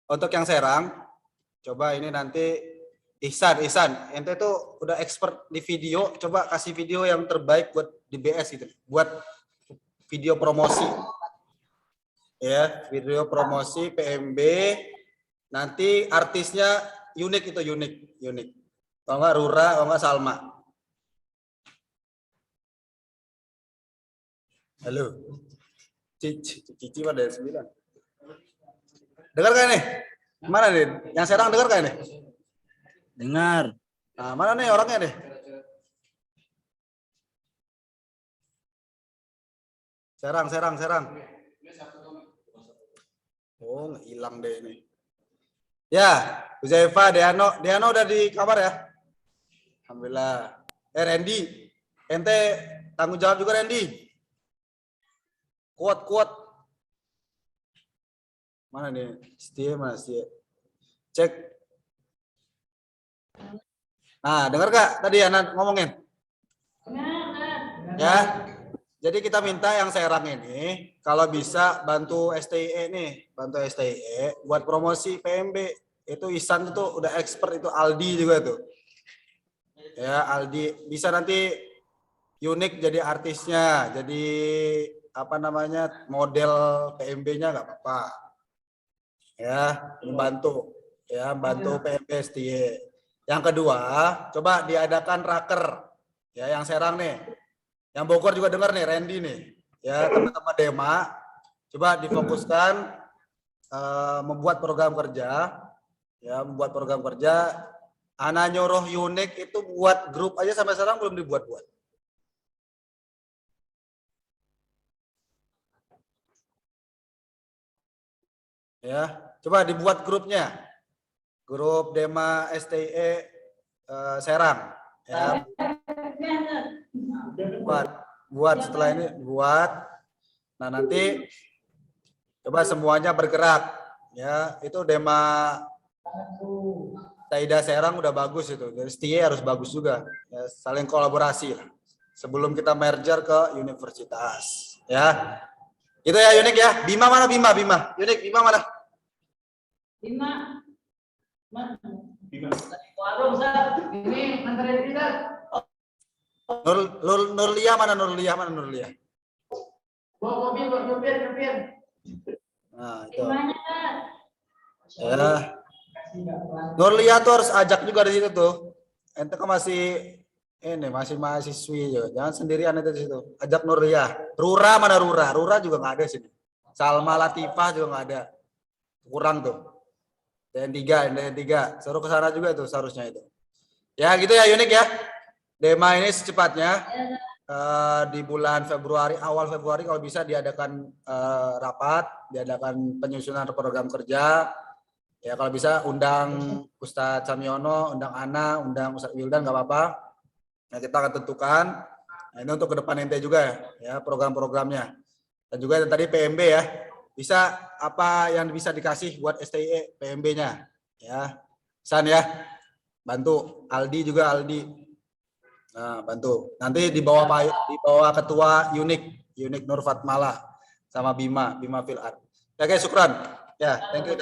Untuk yang Serang, coba ini nanti Ihsan, ente tuh udah expert di video, coba kasih video yang terbaik buat di BS gitu. Buat video promosi. Ya, video promosi PMB. Nanti artisnya unik. Kalau nggak Rura, kalau nggak Salma. Halo. Cici pada 9. Dengar gak nih? Mana nih? Yang Serang dengar gak nih? Dengar. Nah, mana nih orangnya nih? Serang. Oh, hilang deh ini. Ya, Huzaifa, Deano udah di kamar ya? Alhamdulillah. Randy, ente tanggung jawab juga Randy. Kuat. Mana nih? Setia. Cek. Nah, dengar gak tadi Anak ngomongin? Ya. Jadi kita minta yang Serang ini kalau bisa bantu STIE nih, buat promosi PMB. Itu Ihsan itu udah expert, itu Aldi juga tuh. Ya, Aldi bisa nanti unik jadi artisnya, jadi apa namanya model PMB-nya nggak apa-apa. Ya, membantu PMB STIE. Yang kedua, coba diadakan raker. Ya, yang Serang nih. Yang Bogor juga dengar nih, Randy nih. Ya, teman-teman Dema, coba difokuskan membuat program kerja. Ya, membuat program kerja. Ana nyuruh unik itu buat grup aja sampai sekarang belum dibuat-buat. Ya, coba dibuat grupnya. Grup Dema STIE Serang. Ya. Buat setelah ini Nah, nanti coba semuanya bergerak. Ya, itu Dema Taida Serang udah bagus itu. Jadi STIE harus bagus juga. Ya, saling kolaborasi lah. Sebelum kita merger ke universitas. Ya. Itu ya unik ya. Bima mana Bima? Unik Bima mana? Bima. Warung, Ustaz. Ini antarin kita. Nurlia mana Nurlia? Bawa mobil. Nah, itu. Ya. Nurlia tuh harus ajak juga di situ tuh. Ente kan masih mahasiswi juga. Jangan sendirian itu di situ. Ajak Nurlia. Rura mana Rura? Rura juga nggak ada sini. Salma Latifah juga nggak ada. Kurang tuh. DN3. Suruh ke sana juga tuh seharusnya itu. Ya gitu ya unik ya. Dema ini secepatnya di bulan Februari, awal Februari kalau bisa diadakan rapat, diadakan penyusunan program kerja. Ya kalau bisa undang Ustadz Samyono, undang Ana, undang Ustadz Wildan nggak apa-apa. Nah, kita akan tentukan. Nah, ini untuk ke depan ente juga ya program-programnya. Dan juga yang tadi PMB ya. Bisa apa yang bisa dikasih buat STIE PMB-nya ya. San ya. Bantu Aldi. Nah, bantu. Nanti di bawah ketua Unik Nur Fatmala sama Bima Filart. Ya guys, syukran. Ya, thank you.